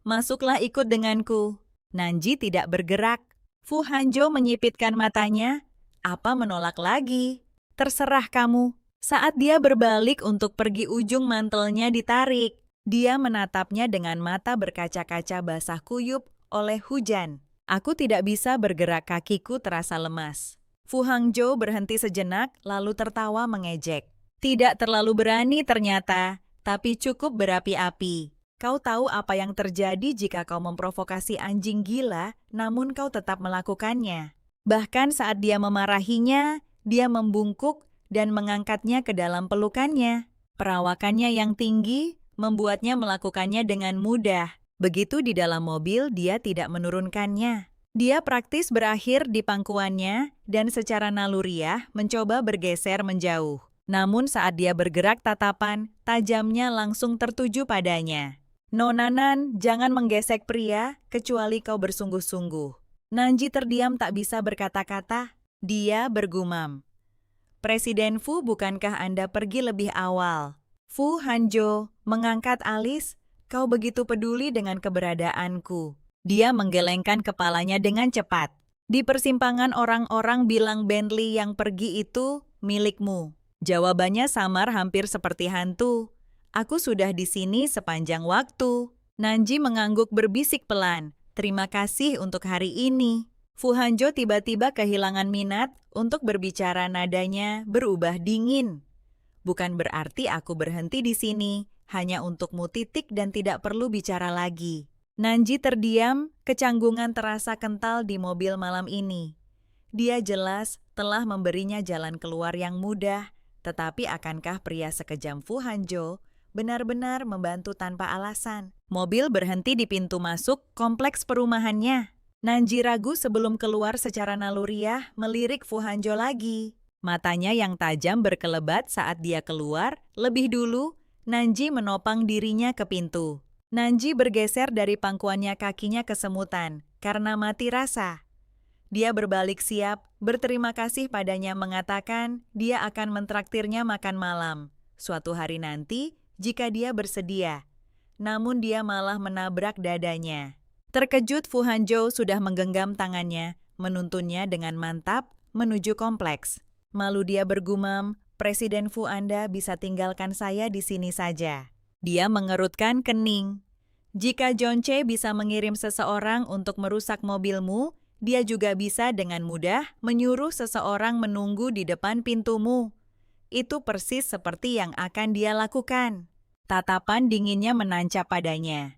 "Masuklah ikut denganku." Nanji tidak bergerak. Fu Hangzhou menyipitkan matanya. "Apa menolak lagi? Terserah kamu." Saat dia berbalik untuk pergi, ujung mantelnya ditarik. Dia menatapnya dengan mata berkaca-kaca basah kuyup oleh hujan. "Aku tidak bisa bergerak, kakiku terasa lemas." Fu Hangzhou berhenti sejenak lalu tertawa mengejek. "Tidak terlalu berani ternyata, tapi cukup berapi-api. Kau tahu apa yang terjadi jika kau memprovokasi anjing gila, namun kau tetap melakukannya." Bahkan saat dia memarahinya, dia membungkuk dan mengangkatnya ke dalam pelukannya. Perawakannya yang tinggi membuatnya melakukannya dengan mudah. Begitu di dalam mobil, dia tidak menurunkannya. Dia praktis berakhir di pangkuannya dan secara naluriah mencoba bergeser menjauh. Namun saat dia bergerak, tatapan tajamnya langsung tertuju padanya. "Nonanan, jangan menggesek pria, kecuali kau bersungguh-sungguh." Nanji terdiam tak bisa berkata-kata. Dia bergumam, "Presiden Fu, bukankah Anda pergi lebih awal?" Fu Hangzhou mengangkat alis, "Kau begitu peduli dengan keberadaanku." Dia menggelengkan kepalanya dengan cepat. "Di persimpangan orang-orang bilang Bentley yang pergi itu milikmu." Jawabannya samar hampir seperti hantu. Aku sudah di sini sepanjang waktu. Nanji mengangguk berbisik pelan. Terima kasih untuk hari ini. Fu Hanjo tiba-tiba kehilangan minat untuk berbicara, nadanya berubah dingin. Bukan berarti aku berhenti di sini, hanya untukmu titik dan tidak perlu bicara lagi. Nanji terdiam, kecanggungan terasa kental di mobil malam ini. Dia jelas telah memberinya jalan keluar yang mudah, tetapi akankah pria sekejam Fu Hanjo benar-benar membantu tanpa alasan? Mobil berhenti di pintu masuk kompleks perumahannya. Nanji ragu sebelum keluar secara naluriah melirik Fu Hanjo lagi. Matanya yang tajam berkelebat saat dia keluar. Lebih dulu, Nanji menopang dirinya ke pintu. Nanji bergeser dari pangkuannya, kakinya kesemutan karena mati rasa. Dia berbalik siap, berterima kasih padanya, mengatakan dia akan mentraktirnya makan malam suatu hari nanti jika dia bersedia. Namun dia malah menabrak dadanya. Terkejut, Fu Hanjo sudah menggenggam tangannya, menuntunnya dengan mantap menuju kompleks. Malu dia bergumam, Presiden Fu, Anda bisa tinggalkan saya di sini saja. Dia mengerutkan kening. Jika Jonce bisa mengirim seseorang untuk merusak mobilmu, dia juga bisa dengan mudah menyuruh seseorang menunggu di depan pintumu. Itu persis seperti yang akan dia lakukan. Tatapan dinginnya menancap padanya.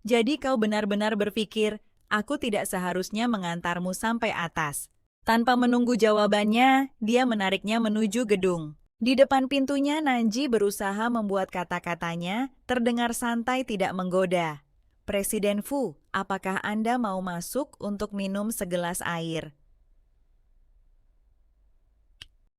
Jadi kau benar-benar berpikir, aku tidak seharusnya mengantarmu sampai atas. Tanpa menunggu jawabannya, dia menariknya menuju gedung. Di depan pintunya, Nanji berusaha membuat kata-katanya terdengar santai, tidak menggoda. Presiden Fu, apakah Anda mau masuk untuk minum segelas air?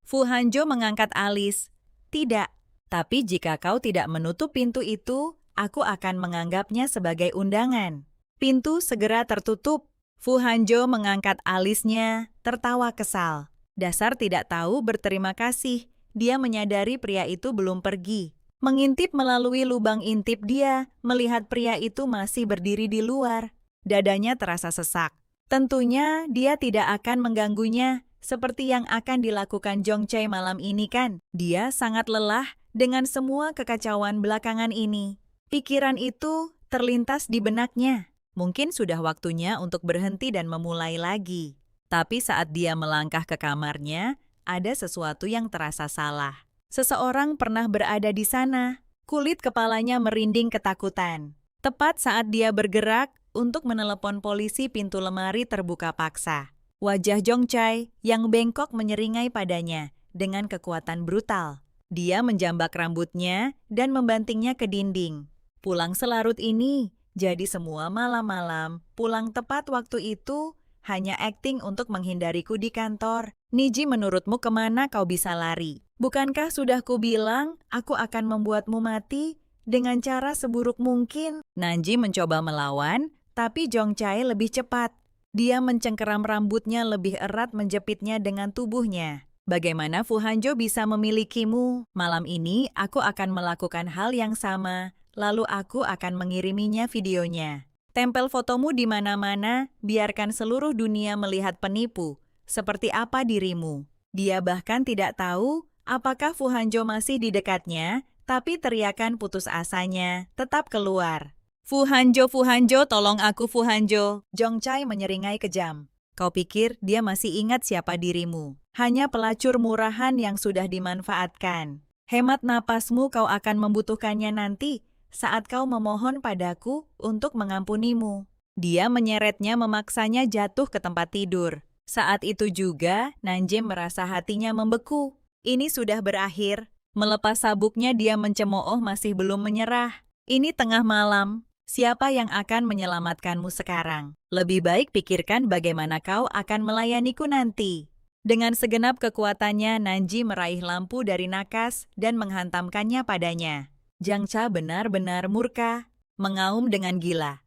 Fu Hanjo mengangkat alis. Tidak, tapi jika kau tidak menutup pintu itu, aku akan menganggapnya sebagai undangan. Pintu segera tertutup. Fu Hanjo mengangkat alisnya, tertawa kesal. Dasar tidak tahu berterima kasih. Dia menyadari pria itu belum pergi. Mengintip melalui lubang intip dia, melihat pria itu masih berdiri di luar. Dadanya terasa sesak. Tentunya dia tidak akan mengganggunya, seperti yang akan dilakukan Jongchae malam ini kan. Dia sangat lelah dengan semua kekacauan belakangan ini. Pikiran itu terlintas di benaknya. Mungkin sudah waktunya untuk berhenti dan memulai lagi. Tapi saat dia melangkah ke kamarnya, ada sesuatu yang terasa salah. Seseorang pernah berada di sana. Kulit kepalanya merinding ketakutan. Tepat saat dia bergerak untuk menelepon polisi, pintu lemari terbuka paksa. Wajah Jongchae yang bengkok menyeringai padanya dengan kekuatan brutal. Dia menjambak rambutnya dan membantingnya ke dinding. Pulang selarut ini, jadi semua malam-malam, pulang tepat waktu itu, hanya akting untuk menghindariku di kantor. Niji, menurutmu kemana kau bisa lari? Bukankah sudah kubilang, aku akan membuatmu mati dengan cara seburuk mungkin? Nanji mencoba melawan, tapi Jongchae lebih cepat. Dia mencengkeram rambutnya lebih erat, menjepitnya dengan tubuhnya. Bagaimana Fu Hanjo bisa memilikimu? Malam ini aku akan melakukan hal yang sama. Lalu aku akan mengiriminya videonya. Tempel fotomu di mana-mana, biarkan seluruh dunia melihat penipu. Seperti apa dirimu? Dia bahkan tidak tahu apakah Fu Hanjo masih di dekatnya, tapi teriakan putus asanya tetap keluar. Fu Hanjo, tolong aku Fu Hanjo. Jongchae menyeringai kejam. Kau pikir dia masih ingat siapa dirimu? Hanya pelacur murahan yang sudah dimanfaatkan. Hemat napasmu, kau akan membutuhkannya nanti saat kau memohon padaku untuk mengampunimu. Dia menyeretnya, memaksanya jatuh ke tempat tidur. Saat itu juga, Nanji merasa hatinya membeku. Ini sudah berakhir. Melepas sabuknya, dia mencemooh, masih belum menyerah. Ini tengah malam. Siapa yang akan menyelamatkanmu sekarang? Lebih baik pikirkan bagaimana kau akan melayaniku nanti. Dengan segenap kekuatannya, Nanji meraih lampu dari nakas dan menghantamkannya padanya. Jongchae benar-benar murka, mengaum dengan gila.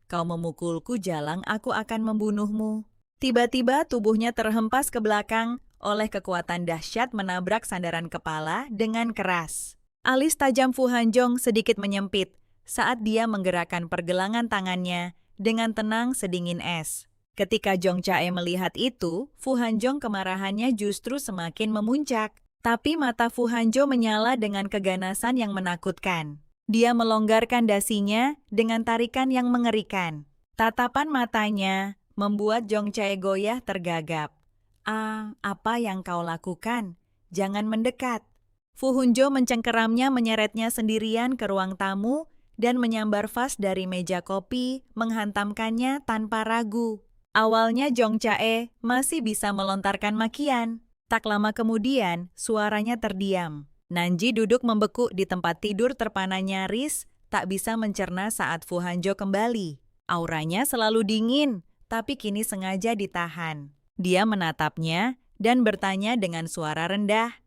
Kau memukulku, Jalang, aku akan membunuhmu. Tiba-tiba tubuhnya terhempas ke belakang oleh kekuatan dahsyat, menabrak sandaran kepala dengan keras. Alis tajam Fu Hanjo sedikit menyempit saat dia menggerakkan pergelangan tangannya dengan tenang sedingin es. Ketika Jongchae melihat itu, Fu Hanjo kemarahannya justru semakin memuncak. Tapi mata Fu Hanjo menyala dengan keganasan yang menakutkan. Dia melonggarkan dasinya dengan tarikan yang mengerikan. Tatapan matanya membuat Jong Chae goyah tergagap. "Ah, apa yang kau lakukan? Jangan mendekat." Fu Hunjo mencengkeramnya menyeretnya sendirian ke ruang tamu dan menyambar vas dari meja kopi, menghantamkannya tanpa ragu. Awalnya Jong Chae masih bisa melontarkan makian. Tak lama kemudian, suaranya terdiam. Nanji duduk membekuk di tempat tidur terpana nyaris, tak bisa mencerna saat Fu Hanjo kembali. Auranya selalu dingin, tapi kini sengaja ditahan. Dia menatapnya dan bertanya dengan suara rendah,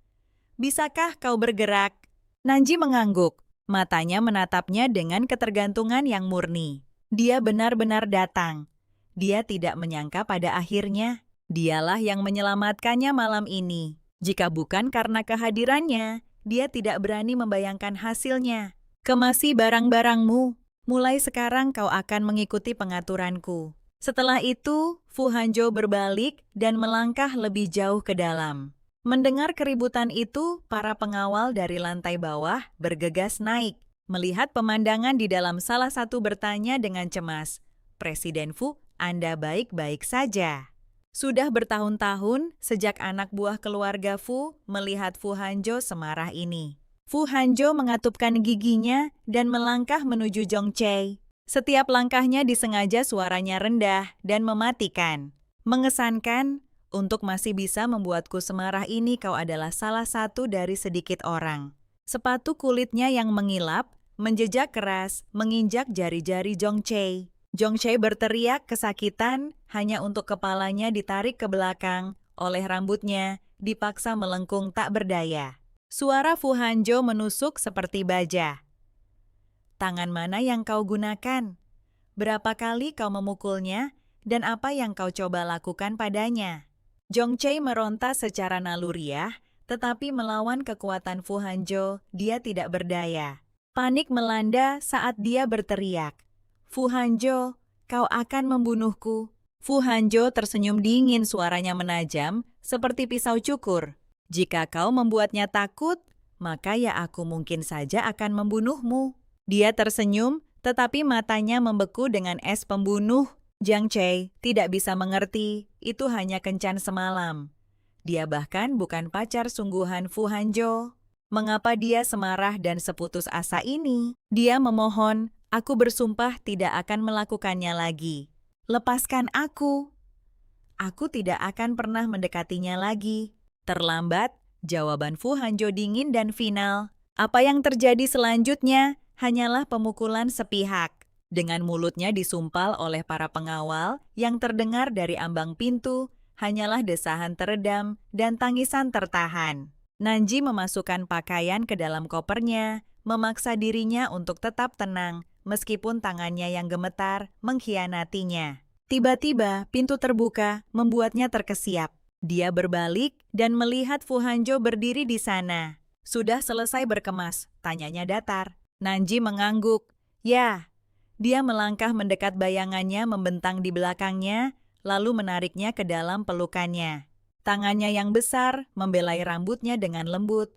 "Bisakah kau bergerak?" Nanji mengangguk. Matanya menatapnya dengan ketergantungan yang murni. Dia benar-benar datang. Dia tidak menyangka pada akhirnya, dialah yang menyelamatkannya malam ini. Jika bukan karena kehadirannya, dia tidak berani membayangkan hasilnya. "Kemasi barang-barangmu. Mulai sekarang kau akan mengikuti pengaturanku." Setelah itu, Fu Hanjo berbalik dan melangkah lebih jauh ke dalam. Mendengar keributan itu, para pengawal dari lantai bawah bergegas naik. Melihat pemandangan di dalam salah satu bertanya dengan cemas, "Presiden Fu, Anda baik-baik saja?" Sudah bertahun-tahun sejak anak buah keluarga Fu melihat Fu Hanjo semarah ini. Fu Hanjo mengatupkan giginya dan melangkah menuju Jong Chae. Setiap langkahnya disengaja suaranya rendah dan mematikan. "Mengesankan, untuk masih bisa membuatku semarah ini kau adalah salah satu dari sedikit orang." Sepatu kulitnya yang mengilap, menjejak keras, menginjak jari-jari Jong Chae. Jong Chae berteriak kesakitan hanya untuk kepalanya ditarik ke belakang oleh rambutnya, dipaksa melengkung tak berdaya. Suara Fu Hanjo menusuk seperti baja. "Tangan mana yang kau gunakan? Berapa kali kau memukulnya? Dan apa yang kau coba lakukan padanya?" Jong Chae meronta secara naluriah, tetapi melawan kekuatan Fu Hanjo, dia tidak berdaya. Panik melanda saat dia berteriak, "Fu Hanjo, kau akan membunuhku." Fu Hanjo tersenyum dingin, suaranya menajam, seperti pisau cukur. "Jika kau membuatnya takut, maka ya aku mungkin saja akan membunuhmu." Dia tersenyum, tetapi matanya membeku dengan es pembunuh. Jong Chae tidak bisa mengerti, itu hanya kencan semalam. Dia bahkan bukan pacar sungguhan Fu Hanjo. Mengapa dia semarah dan seputus asa ini? Dia memohon, "Aku bersumpah tidak akan melakukannya lagi. Lepaskan aku. Aku tidak akan pernah mendekatinya lagi." Terlambat, jawaban Fu Hanjo dingin dan final. Apa yang terjadi selanjutnya hanyalah pemukulan sepihak. Dengan mulutnya disumpal oleh para pengawal, yang terdengar dari ambang pintu hanyalah desahan teredam dan tangisan tertahan. Nanji memasukkan pakaian ke dalam kopernya, memaksa dirinya untuk tetap tenang, meskipun tangannya yang gemetar mengkhianatinya. Tiba-tiba, pintu terbuka, membuatnya terkesiap. Dia berbalik dan melihat Fu Hanjo berdiri di sana. "Sudah selesai berkemas?" tanyanya datar. Nanji mengangguk. "Ya." Dia melangkah mendekat bayangannya membentang di belakangnya, lalu menariknya ke dalam pelukannya. Tangannya yang besar membelai rambutnya dengan lembut.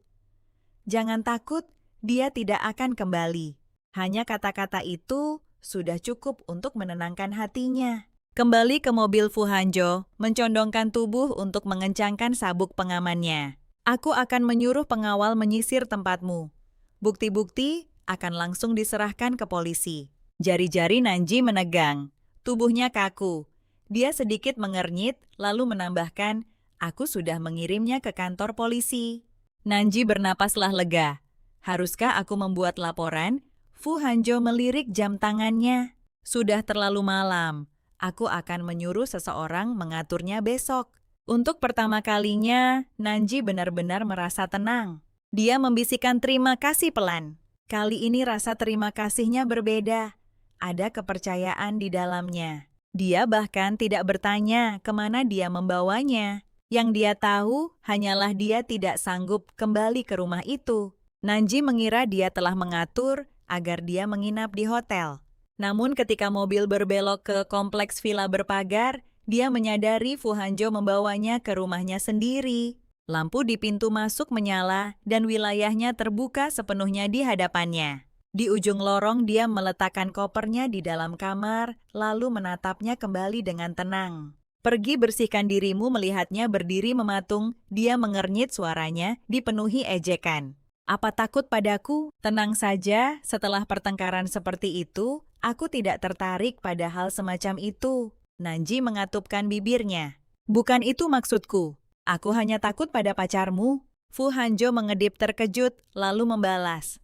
"Jangan takut, dia tidak akan kembali." Hanya kata-kata itu sudah cukup untuk menenangkan hatinya. Kembali ke mobil Fu Hanjo, mencondongkan tubuh untuk mengencangkan sabuk pengamannya. "Aku akan menyuruh pengawal menyisir tempatmu. Bukti-bukti akan langsung diserahkan ke polisi." Jari-jari Nanji menegang, tubuhnya kaku. Dia sedikit mengernyit, lalu menambahkan, "Aku sudah mengirimnya ke kantor polisi." Nanji bernapaslah lega. "Haruskah aku membuat laporan?" Fu Hanjo melirik jam tangannya. "Sudah terlalu malam. Aku akan menyuruh seseorang mengaturnya besok." Untuk pertama kalinya, Nanji benar-benar merasa tenang. Dia membisikkan terima kasih pelan. Kali ini rasa terima kasihnya berbeda. Ada kepercayaan di dalamnya. Dia bahkan tidak bertanya kemana dia membawanya. Yang dia tahu hanyalah dia tidak sanggup kembali ke rumah itu. Nanji mengira dia telah mengatur agar dia menginap di hotel. Namun ketika mobil berbelok ke kompleks villa berpagar, dia menyadari Fu Hanjo membawanya ke rumahnya sendiri. Lampu di pintu masuk menyala dan wilayahnya terbuka sepenuhnya di hadapannya. Di ujung lorong dia meletakkan kopernya di dalam kamar, lalu menatapnya kembali dengan tenang. Pergi bersihkan dirimu melihatnya berdiri mematung, dia mengernyit suaranya, dipenuhi ejekan. Apa takut padaku? Tenang saja, setelah pertengkaran seperti itu, aku tidak tertarik pada hal semacam itu. Nanji mengatupkan bibirnya. Bukan itu maksudku. Aku hanya takut pada pacarmu. Fu Hanjo mengedip terkejut, lalu membalas.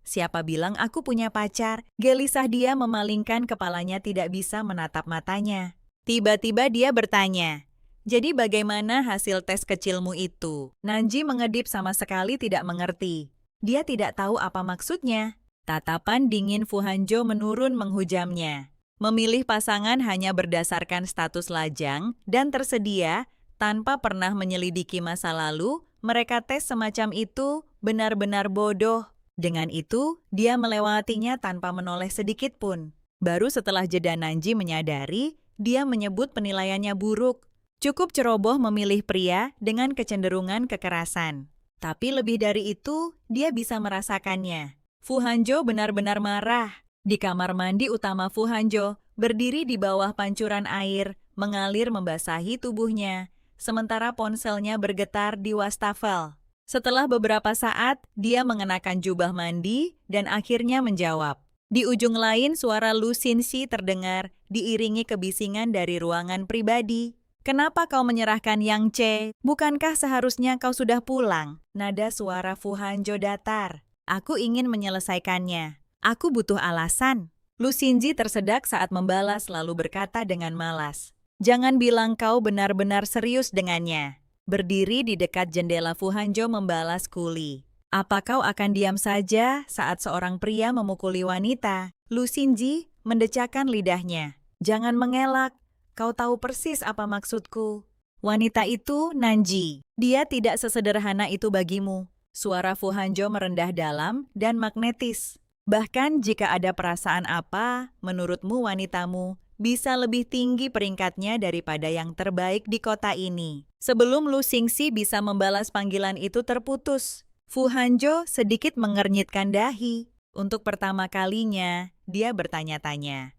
Siapa bilang aku punya pacar? Gelisah dia memalingkan kepalanya tidak bisa menatap matanya. Tiba-tiba dia bertanya, jadi bagaimana hasil tes kecilmu itu? Nanji mengedip sama sekali tidak mengerti. Dia tidak tahu apa maksudnya. Tatapan dingin Fu Hanjo menurun menghujamnya. Memilih pasangan hanya berdasarkan status lajang dan tersedia, tanpa pernah menyelidiki masa lalu, mereka tes semacam itu benar-benar bodoh. Dengan itu, dia melewatinya tanpa menoleh sedikit pun. Baru setelah jeda Nanji menyadari, dia menyebut penilaiannya buruk. Cukup ceroboh memilih pria dengan kecenderungan kekerasan. Tapi lebih dari itu, dia bisa merasakannya. Fu Hanjo benar-benar marah. Di kamar mandi utama Fu Hanjo, berdiri di bawah pancuran air, mengalir membasahi tubuhnya, sementara ponselnya bergetar di wastafel. Setelah beberapa saat, dia mengenakan jubah mandi dan akhirnya menjawab. Di ujung lain, suara Lu Xinxi terdengar, diiringi kebisingan dari ruangan pribadi. Kenapa kau menyerahkan Yang Ce? Bukankah seharusnya kau sudah pulang? Nada suara Fu Hanjo datar. Aku ingin menyelesaikannya. Aku butuh alasan. Lu Xinji tersedak saat membalas lalu berkata dengan malas. Jangan bilang kau benar-benar serius dengannya. Berdiri di dekat jendela Fu Hanjo membalas kuli. Apa kau akan diam saja saat seorang pria memukuli wanita? Lu Xinji mendecakkan lidahnya. Jangan mengelak. Kau tahu persis apa maksudku. Wanita itu Nanji. Dia tidak sesederhana itu bagimu. Suara Fu Hanjo merendah dalam dan magnetis. Bahkan jika ada perasaan apa, menurutmu wanitamu bisa lebih tinggi peringkatnya daripada yang terbaik di kota ini. Sebelum Lu Xingxi bisa membalas panggilan itu terputus, Fu Hanjo sedikit mengernyitkan dahi. Untuk pertama kalinya, dia bertanya-tanya.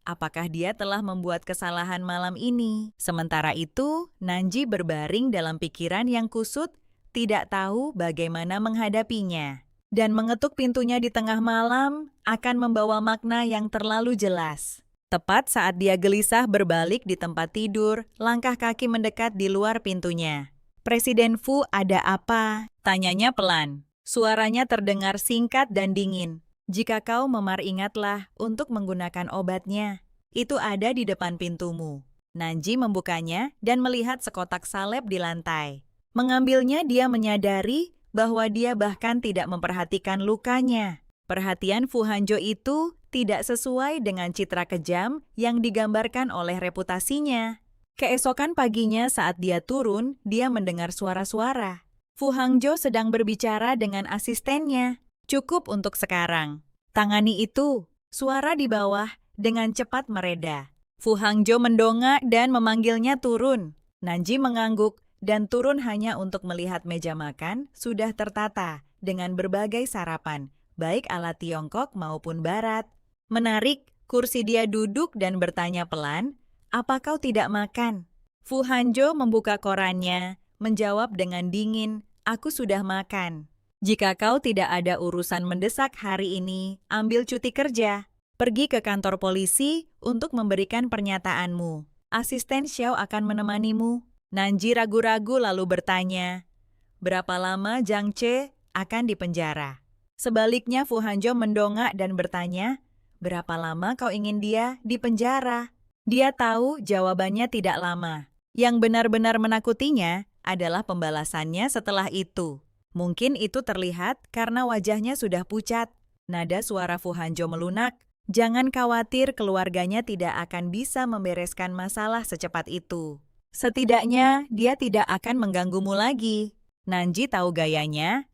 Apakah dia telah membuat kesalahan malam ini? Sementara itu, Nanji berbaring dalam pikiran yang kusut, tidak tahu bagaimana menghadapinya. Dan mengetuk pintunya di tengah malam akan membawa makna yang terlalu jelas. Tepat saat dia gelisah berbalik di tempat tidur, langkah kaki mendekat di luar pintunya. Presiden Fu, ada apa? Tanyanya pelan. Suaranya terdengar singkat dan dingin. Jika kau memar ingatlah untuk menggunakan obatnya. Itu ada di depan pintumu. Nanji membukanya dan melihat sekotak salep di lantai. Mengambilnya dia menyadari bahwa dia bahkan tidak memperhatikan lukanya. Perhatian Fu Hanjo itu tidak sesuai dengan citra kejam yang digambarkan oleh reputasinya. Keesokan paginya saat dia turun, dia mendengar suara-suara. Fu Hangjo sedang berbicara dengan asistennya. Cukup untuk sekarang. Tangani itu. Suara di bawah dengan cepat mereda. Fu Hangjo mendongak dan memanggilnya turun. Nanji mengangguk dan turun hanya untuk melihat meja makan sudah tertata dengan berbagai sarapan, baik ala Tiongkok maupun Barat. Menarik, kursi dia duduk dan bertanya pelan, apa kau tidak makan? Fu Hanjo membuka korannya, menjawab dengan dingin, aku sudah makan. Jika kau tidak ada urusan mendesak hari ini, ambil cuti kerja. Pergi ke kantor polisi untuk memberikan pernyataanmu. Asisten Xiao akan menemanimu. Nanji ragu-ragu lalu bertanya, berapa lama Zhang Ce akan dipenjara? Sebaliknya Fu Hanjo mendongak dan bertanya, berapa lama kau ingin dia dipenjara? Dia tahu jawabannya tidak lama. Yang benar-benar menakutinya adalah pembalasannya setelah itu. Mungkin itu terlihat karena wajahnya sudah pucat. Nada suara Fu Hanjo melunak. Jangan khawatir, keluarganya tidak akan bisa membereskan masalah secepat itu. Setidaknya dia tidak akan mengganggumu lagi. Nanji tahu gayanya.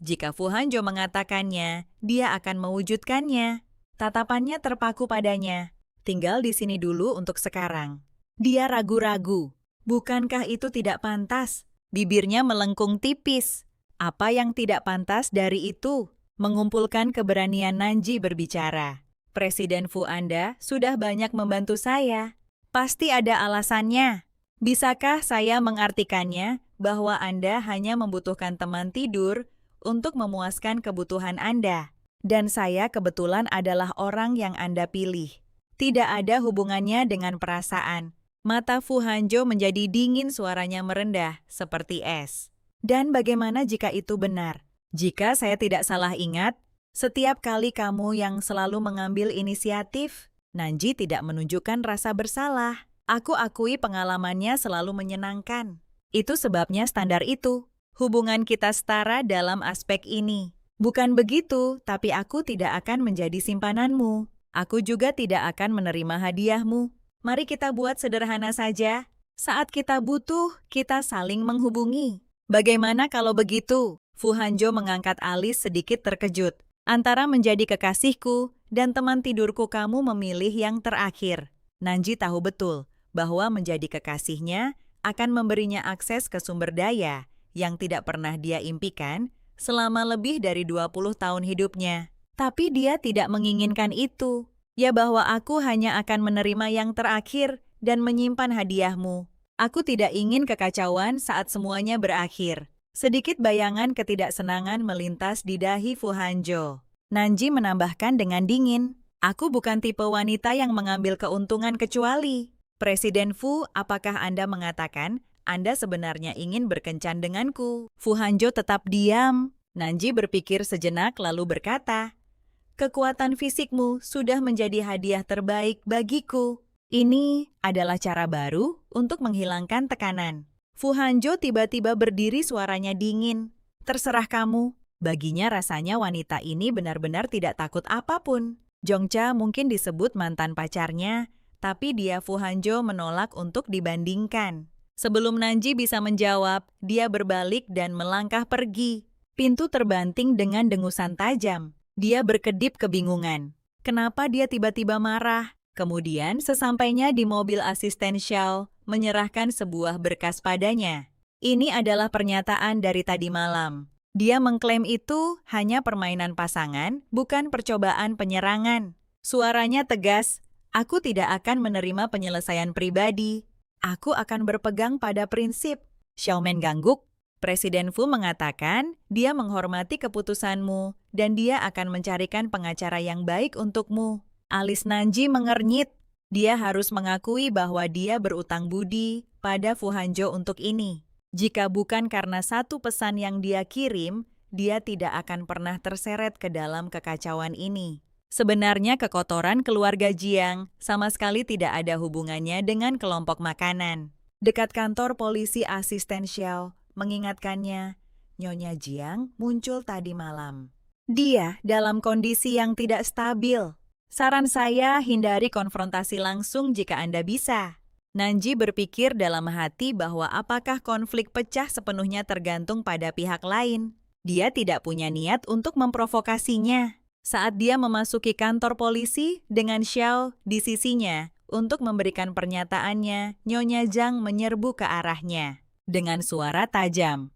Jika Fu Hanjo mengatakannya, dia akan mewujudkannya. Tatapannya terpaku padanya. Tinggal di sini dulu untuk sekarang. Dia ragu-ragu. Bukankah itu tidak pantas? Bibirnya melengkung tipis. Apa yang tidak pantas dari itu? Mengumpulkan keberanian Nanji berbicara. Presiden Fu Anda sudah banyak membantu saya. Pasti ada alasannya. Bisakah saya mengartikannya bahwa Anda hanya membutuhkan teman tidur untuk memuaskan kebutuhan Anda? Dan saya kebetulan adalah orang yang Anda pilih. Tidak ada hubungannya dengan perasaan. Mata Fu Hanjo menjadi dingin, suaranya merendah, seperti es. Dan bagaimana jika itu benar? Jika saya tidak salah ingat, setiap kali kamu yang selalu mengambil inisiatif, Nanji tidak menunjukkan rasa bersalah. Aku akui pengalamannya selalu menyenangkan. Itu sebabnya standar itu. Hubungan kita setara dalam aspek ini. Bukan begitu, tapi aku tidak akan menjadi simpananmu. Aku juga tidak akan menerima hadiahmu. Mari kita buat sederhana saja. Saat kita butuh, kita saling menghubungi. Bagaimana kalau begitu? Fu Hanjo mengangkat alis sedikit terkejut. Antara menjadi kekasihku dan teman tidurku, kamu memilih yang terakhir. Nanji tahu betul bahwa menjadi kekasihnya akan memberinya akses ke sumber daya yang tidak pernah dia impikan selama lebih dari 20 tahun hidupnya. Tapi dia tidak menginginkan itu. Ya, bahwa aku hanya akan menerima yang terakhir dan menyimpan hadiahmu. Aku tidak ingin kekacauan saat semuanya berakhir. Sedikit bayangan ketidaksenangan melintas di dahi Fu Hanjo. Nanji menambahkan dengan dingin, aku bukan tipe wanita yang mengambil keuntungan kecuali. Presiden Fu, apakah Anda mengatakan Anda sebenarnya ingin berkencan denganku? Fu Hanjo tetap diam. Nanji berpikir sejenak lalu berkata, kekuatan fisikmu sudah menjadi hadiah terbaik bagiku. Ini adalah cara baru untuk menghilangkan tekanan. Fu Hanjo tiba-tiba berdiri, suaranya dingin. Terserah kamu. Baginya rasanya wanita ini benar-benar tidak takut apapun. Jongcha mungkin disebut mantan pacarnya, tapi dia Fu Hanjo menolak untuk dibandingkan. Sebelum Nanji bisa menjawab, dia berbalik dan melangkah pergi. Pintu terbanting dengan dengusan tajam. Dia berkedip kebingungan. Kenapa dia tiba-tiba marah? Kemudian sesampainya di mobil, asisten Xiao menyerahkan sebuah berkas padanya. Ini adalah pernyataan dari tadi malam. Dia mengklaim itu hanya permainan pasangan, bukan percobaan penyerangan. Suaranya tegas, aku tidak akan menerima penyelesaian pribadi. Aku akan berpegang pada prinsip. Xiao mengangguk. Presiden Fu mengatakan dia menghormati keputusanmu dan dia akan mencarikan pengacara yang baik untukmu. Alis Nanji mengernyit. Dia harus mengakui bahwa dia berutang budi pada Fu Hanjo untuk ini. Jika bukan karena satu pesan yang dia kirim, dia tidak akan pernah terseret ke dalam kekacauan ini. Sebenarnya kekotoran keluarga Jiang sama sekali tidak ada hubungannya dengan kelompok makanan. Dekat kantor polisi, asisten Xiao mengingatkannya, Nyonya Jiang muncul tadi malam. Dia dalam kondisi yang tidak stabil. Saran saya, hindari konfrontasi langsung jika Anda bisa. Nanji berpikir dalam hati bahwa apakah konflik pecah sepenuhnya tergantung pada pihak lain. Dia tidak punya niat untuk memprovokasinya. Saat dia memasuki kantor polisi dengan Xiao di sisinya untuk memberikan pernyataannya, Nyonya Zhang menyerbu ke arahnya dengan suara tajam.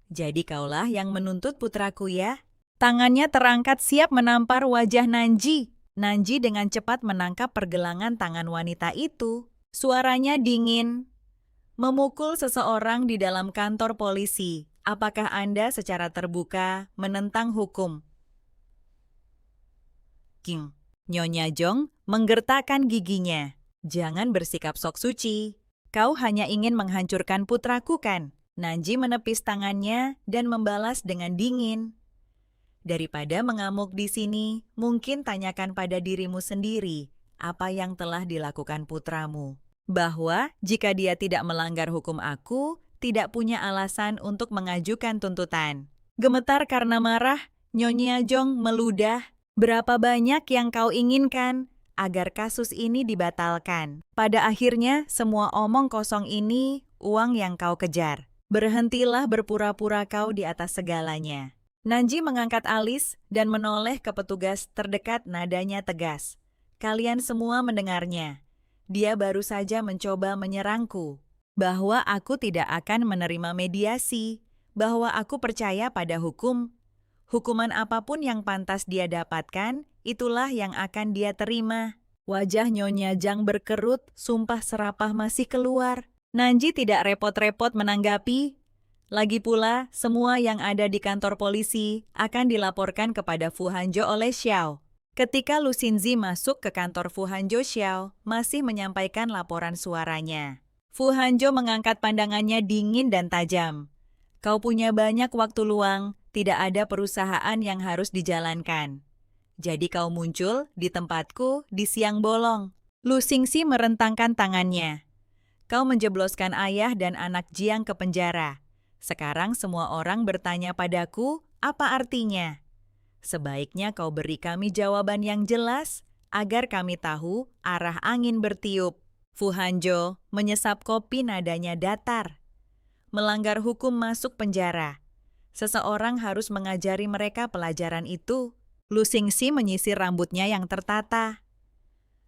Jadi kaulah yang menuntut putraku ya? Tangannya terangkat siap menampar wajah Nanji. Nanji dengan cepat menangkap pergelangan tangan wanita itu. Suaranya dingin. Memukul seseorang di dalam kantor polisi. Apakah Anda secara terbuka menentang hukum? King. Nyonya Zhong menggertakkan giginya. Jangan bersikap sok suci. Kau hanya ingin menghancurkan putraku kan? Nanji menepis tangannya dan membalas dengan dingin. Daripada mengamuk di sini, mungkin tanyakan pada dirimu sendiri apa yang telah dilakukan putramu. Bahwa jika dia tidak melanggar hukum, aku tidak punya alasan untuk mengajukan tuntutan. Gemetar karena marah, Nyonya Zhong meludah. Berapa banyak yang kau inginkan agar kasus ini dibatalkan? Pada akhirnya, semua omong kosong ini uang yang kau kejar. Berhentilah berpura-pura kau di atas segalanya. Nanji mengangkat alis dan menoleh ke petugas terdekat, nadanya tegas. Kalian semua mendengarnya. Dia baru saja mencoba menyerangku. bahwa aku tidak akan menerima mediasi, bahwa aku percaya pada hukum. Hukuman apapun yang pantas dia dapatkan, itulah yang akan dia terima. Wajah Nyonya Jang berkerut, sumpah serapah masih keluar. Nanji tidak repot-repot menanggapi. Lagi pula, semua yang ada di kantor polisi akan dilaporkan kepada Fu Hanjo oleh Xiao. Ketika Lu Xinzi masuk ke kantor Fu Hanjo, Xiao masih menyampaikan laporan suaranya. Fu Hanjo mengangkat pandangannya dingin dan tajam. Kau punya banyak waktu luang, tidak ada perusahaan yang harus dijalankan. Jadi kau muncul di tempatku di siang bolong. Lu Xingxi merentangkan tangannya. Kau menjebloskan ayah dan anak Jiang ke penjara. Sekarang semua orang bertanya padaku, apa artinya? Sebaiknya kau beri kami jawaban yang jelas, agar kami tahu arah angin bertiup. Fu Hanjo menyesap kopi, nadanya datar. Melanggar hukum masuk penjara. Seseorang harus mengajari mereka pelajaran itu. Lu Xingxi menyisir rambutnya yang tertata.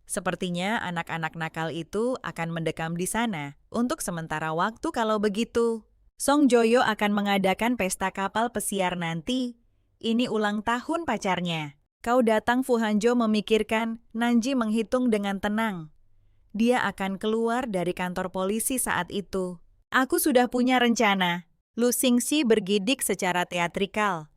Sepertinya anak-anak nakal itu akan mendekam di sana untuk sementara waktu kalau begitu. Song Joyo akan mengadakan pesta kapal pesiar nanti. Ini ulang tahun pacarnya. Kau datang, Fu Hanjo memikirkan. Nanji menghitung dengan tenang. Dia akan keluar dari kantor polisi saat itu. Aku sudah punya rencana. Lu Xingxi bergidik secara teatrikal.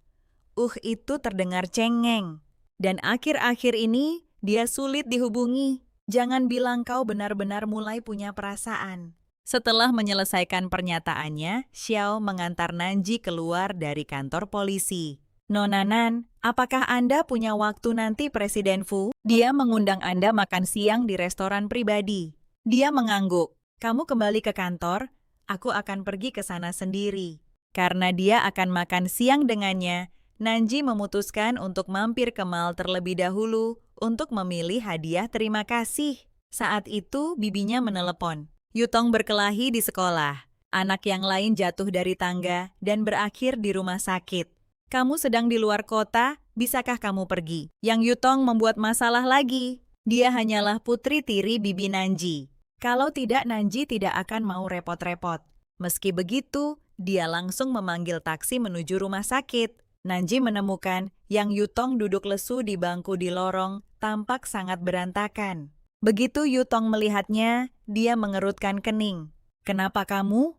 Itu terdengar cengeng. Dan akhir-akhir ini, dia sulit dihubungi. Jangan bilang kau benar-benar mulai punya perasaan. Setelah menyelesaikan pernyataannya, Xiao mengantar Nanji keluar dari kantor polisi. Nona Nan, apakah Anda punya waktu nanti Presiden Fu? Dia mengundang Anda makan siang di restoran pribadi. Dia mengangguk. Kamu kembali ke kantor, aku akan pergi ke sana sendiri. Karena dia akan makan siang dengannya, Nanji memutuskan untuk mampir ke mall terlebih dahulu untuk memilih hadiah terima kasih. Saat itu bibinya menelepon. Yutong berkelahi di sekolah. Anak yang lain jatuh dari tangga dan berakhir di rumah sakit. Kamu sedang di luar kota, bisakah kamu pergi? Yang Yutong membuat masalah lagi. Dia hanyalah putri tiri bibi Nanji. Kalau tidak, Nanji tidak akan mau repot-repot. Meski begitu, dia langsung memanggil taksi menuju rumah sakit. Nanji menemukan Yang Yutong duduk lesu di bangku di lorong, tampak sangat berantakan. Begitu Yutong melihatnya, dia mengerutkan kening. Kenapa kamu?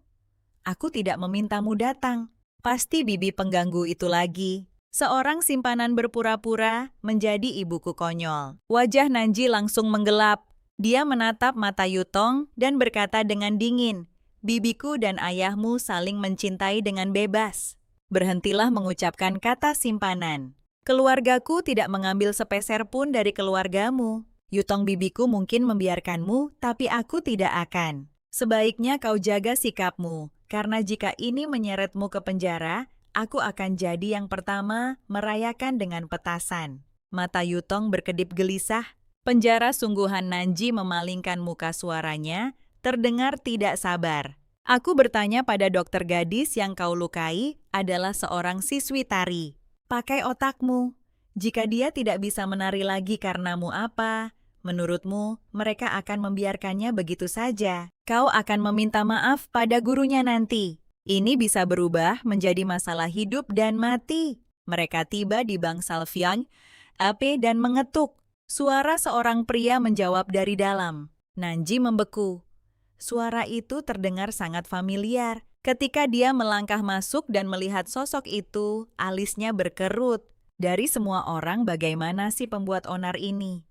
Aku tidak memintamu datang. Pasti bibi pengganggu itu lagi. Seorang simpanan berpura-pura menjadi ibuku konyol. Wajah Nanji langsung menggelap. Dia menatap mata Yutong dan berkata dengan dingin, bibiku dan ayahmu saling mencintai dengan bebas. Berhentilah mengucapkan kata simpanan. Keluargaku tidak mengambil sepeser pun dari keluargamu. Yutong bibiku mungkin membiarkanmu, tapi aku tidak akan. Sebaiknya kau jaga sikapmu, karena jika ini menyeretmu ke penjara, aku akan jadi yang pertama merayakan dengan petasan. Mata Yutong berkedip gelisah. Penjara sungguhan. Nanji memalingkan muka, suaranya terdengar tidak sabar. Aku bertanya pada dokter, gadis yang kau lukai adalah seorang siswi tari. Pakai otakmu. Jika dia tidak bisa menari lagi karenamu, apa? Menurutmu, mereka akan membiarkannya begitu saja? Kau akan meminta maaf pada gurunya nanti. Ini bisa berubah menjadi masalah hidup dan mati. Mereka tiba di bangsal Fiang, Ape dan mengetuk. Suara seorang pria menjawab dari dalam. Nanji membeku. Suara itu terdengar sangat familiar. Ketika dia melangkah masuk dan melihat sosok itu, alisnya berkerut. Dari semua orang, bagaimana si pembuat onar ini?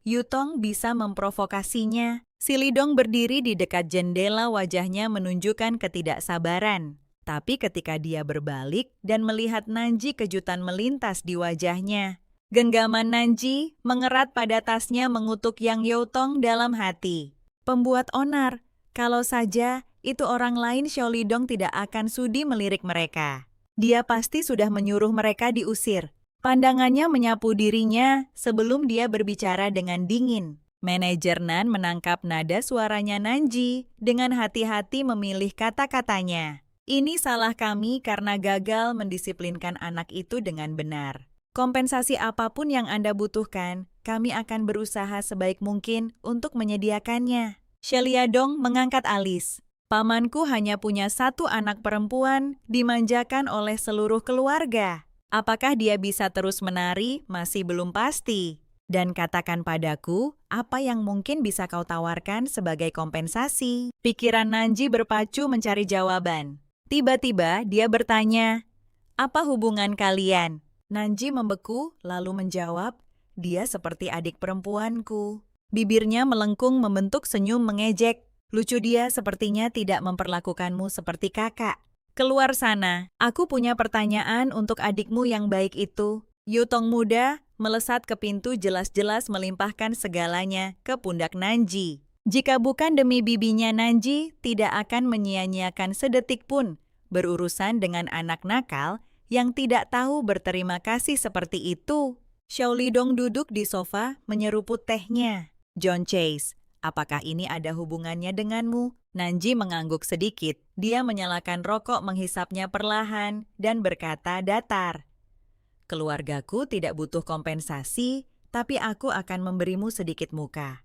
Yutong bisa memprovokasinya. Si Lidong berdiri di dekat jendela, wajahnya menunjukkan ketidaksabaran. Tapi ketika dia berbalik dan melihat Nanji, kejutan melintas di wajahnya. Genggaman Nanji mengerat pada tasnya, mengutuk Yang Yutong dalam hati. Pembuat onar. Kalau saja itu orang lain, Xiao Lidong tidak akan sudi melirik mereka. Dia pasti sudah menyuruh mereka diusir. Pandangannya menyapu dirinya sebelum dia berbicara dengan dingin. Manajer Nan menangkap nada suaranya Nanji, dengan hati-hati memilih kata-katanya. Ini salah kami karena gagal mendisiplinkan anak itu dengan benar. Kompensasi apapun yang Anda butuhkan, kami akan berusaha sebaik mungkin untuk menyediakannya. Sheliadong mengangkat alis. Pamanku hanya punya satu anak perempuan, dimanjakan oleh seluruh keluarga. Apakah dia bisa terus menari? Masih belum pasti. Dan katakan padaku, apa yang mungkin bisa kau tawarkan sebagai kompensasi? Pikiran Nanji berpacu mencari jawaban. Tiba-tiba dia bertanya, apa hubungan kalian? Nanji membeku, lalu menjawab, dia seperti adik perempuanku. Bibirnya melengkung membentuk senyum mengejek. Lucu, dia sepertinya tidak memperlakukanmu seperti kakak. Keluar sana, aku punya pertanyaan untuk adikmu yang baik itu. Yutong muda melesat ke pintu, jelas-jelas melimpahkan segalanya ke pundak Nanji. Jika bukan demi bibinya, Nanji tidak akan menyia-nyiakan sedetik pun berurusan dengan anak nakal yang tidak tahu berterima kasih seperti itu. Xiao Lidong duduk di sofa menyeruput tehnya. John Chase, apakah ini ada hubungannya denganmu? Nanji mengangguk sedikit. Dia menyalakan rokok, menghisapnya perlahan, dan berkata datar. Keluargaku tidak butuh kompensasi, tapi aku akan memberimu sedikit muka.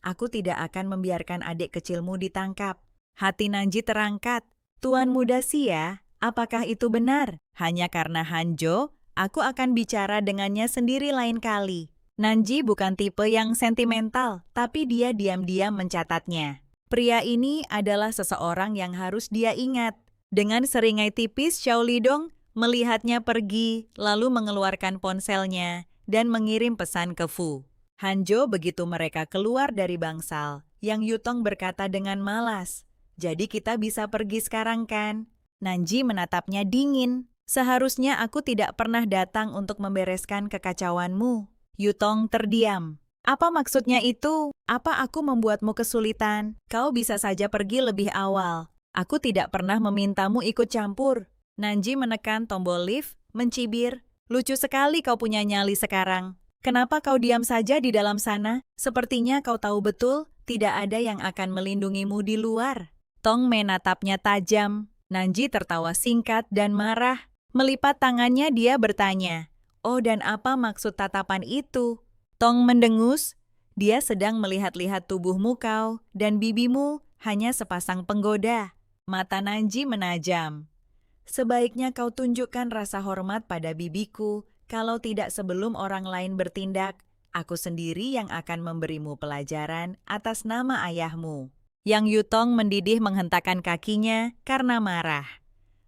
Aku tidak akan membiarkan adik kecilmu ditangkap. Hati Nanji terangkat. Tuan muda Xia, apakah itu benar? Hanya karena Hanjo, aku akan bicara dengannya sendiri lain kali. Nanji bukan tipe yang sentimental, tapi dia diam-diam mencatatnya. Pria ini adalah seseorang yang harus dia ingat. Dengan seringai tipis, Xiao Lidong melihatnya pergi, lalu mengeluarkan ponselnya dan mengirim pesan ke Fu. Hanjo begitu mereka keluar dari bangsal, Yang Yutong berkata dengan malas, jadi kita bisa pergi sekarang kan? Nanji menatapnya dingin. Seharusnya aku tidak pernah datang untuk membereskan kekacauanmu. Yutong terdiam. Apa maksudnya itu? Apa aku membuatmu kesulitan? Kau bisa saja pergi lebih awal. Aku tidak pernah memintamu ikut campur. Nanji menekan tombol lift, mencibir. Lucu sekali kau punya nyali sekarang. Kenapa kau diam saja di dalam sana? Sepertinya kau tahu betul, tidak ada yang akan melindungimu di luar. Tong menatapnya tajam. Nanji tertawa singkat dan marah. Melipat tangannya dia bertanya, oh dan apa maksud tatapan itu? Tong mendengus. Dia sedang melihat-lihat tubuhmu kau, dan bibimu hanya sepasang penggoda. Mata Nanji menajam. Sebaiknya kau tunjukkan rasa hormat pada bibiku, kalau tidak sebelum orang lain bertindak, aku sendiri yang akan memberimu pelajaran atas nama ayahmu. Yang Yutong mendidih menghentakkan kakinya karena marah.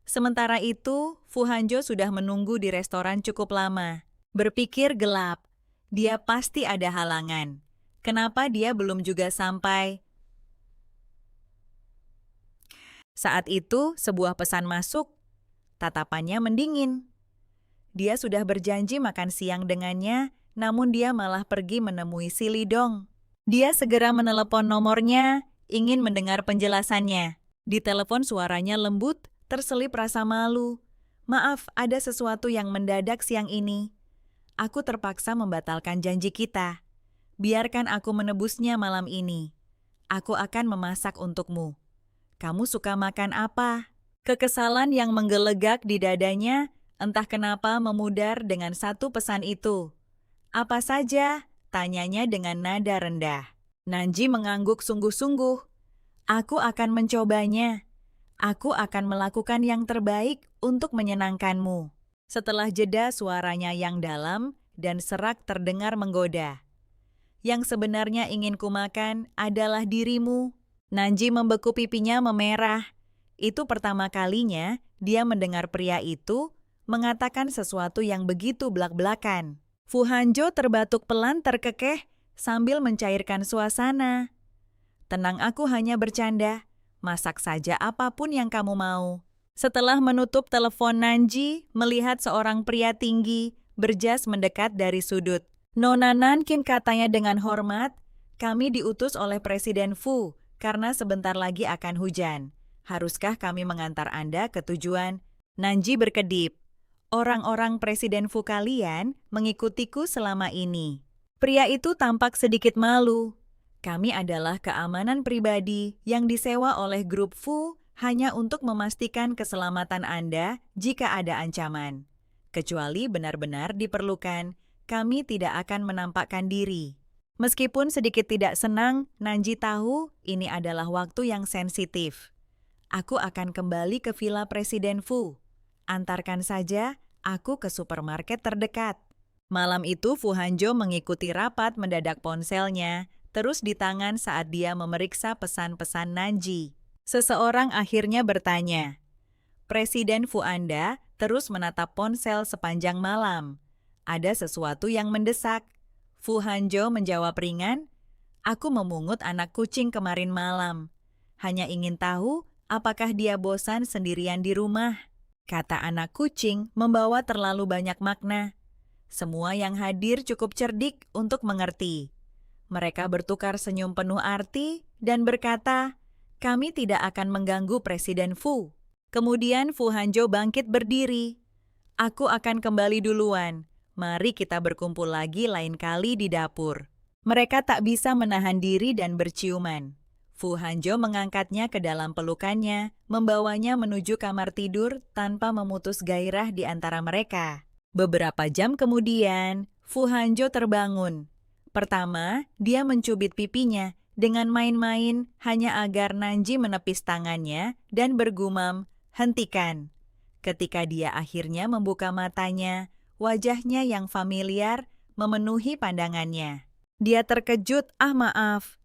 Sementara itu, Fu Hanjo sudah menunggu di restoran cukup lama. Berpikir gelap, dia pasti ada halangan. Kenapa dia belum juga sampai? Saat itu, sebuah pesan masuk. Tatapannya mendingin. Dia sudah berjanji makan siang dengannya, namun dia malah pergi menemui si Lidong. Dia segera menelepon nomornya, ingin mendengar penjelasannya. Di telepon suaranya lembut, terselip rasa malu. Maaf, ada sesuatu yang mendadak siang ini. Aku terpaksa membatalkan janji kita. Biarkan aku menebusnya malam ini. Aku akan memasak untukmu. Kamu suka makan apa? Kekesalan yang menggelegak di dadanya, entah kenapa memudar dengan satu pesan itu. Apa saja? Tanyanya dengan nada rendah. Nanji mengangguk sungguh-sungguh. Aku akan mencobanya. Aku akan melakukan yang terbaik untuk menyenangkanmu. Setelah jeda, suaranya yang dalam dan serak terdengar menggoda. Yang sebenarnya ingin kumakan adalah dirimu. Nanji membeku, pipinya memerah. Itu pertama kalinya dia mendengar pria itu mengatakan sesuatu yang begitu belak-belakan. Fu Hanjo terbatuk pelan terkekeh sambil mencairkan suasana. Tenang, aku hanya bercanda. Masak saja apapun yang kamu mau. Setelah menutup telepon, Nanji melihat seorang pria tinggi berjas mendekat dari sudut. Nona Nankin, katanya dengan hormat, kami diutus oleh Presiden Fu karena sebentar lagi akan hujan. Haruskah kami mengantar Anda ke tujuan? Nanji berkedip. Orang-orang Presiden Fu kalian mengikutiku selama ini. Pria itu tampak sedikit malu. Kami adalah keamanan pribadi yang disewa oleh grup Fu hanya untuk memastikan keselamatan Anda jika ada ancaman. Kecuali benar-benar diperlukan, kami tidak akan menampakkan diri. Meskipun sedikit tidak senang, Nanji tahu ini adalah waktu yang sensitif. Aku akan kembali ke Villa Presiden Fu. Antarkan saja aku ke supermarket terdekat. Malam itu Fu Hanjo mengikuti rapat mendadak ponselnya, terus di tangan saat dia memeriksa pesan-pesan Nanji. Seseorang akhirnya bertanya, Presiden Fu Anda terus menatap ponsel sepanjang malam. Ada sesuatu yang mendesak. Fu Hanjo menjawab ringan, aku memungut anak kucing kemarin malam. Hanya ingin tahu apakah dia bosan sendirian di rumah. Kata anak kucing membawa terlalu banyak makna. Semua yang hadir cukup cerdik untuk mengerti. Mereka bertukar senyum penuh arti dan berkata, kami tidak akan mengganggu Presiden Fu. Kemudian Fu Hanjo bangkit berdiri. Aku akan kembali duluan. Mari kita berkumpul lagi lain kali di dapur. Mereka tak bisa menahan diri dan berciuman. Fu Hanjo mengangkatnya ke dalam pelukannya, membawanya menuju kamar tidur tanpa memutus gairah di antara mereka. Beberapa jam kemudian, Fu Hanjo terbangun. Pertama, dia mencubit pipinya dengan main-main hanya agar Nanji menepis tangannya dan bergumam, hentikan. Ketika dia akhirnya membuka matanya, wajahnya yang familiar memenuhi pandangannya. Dia terkejut, maaf.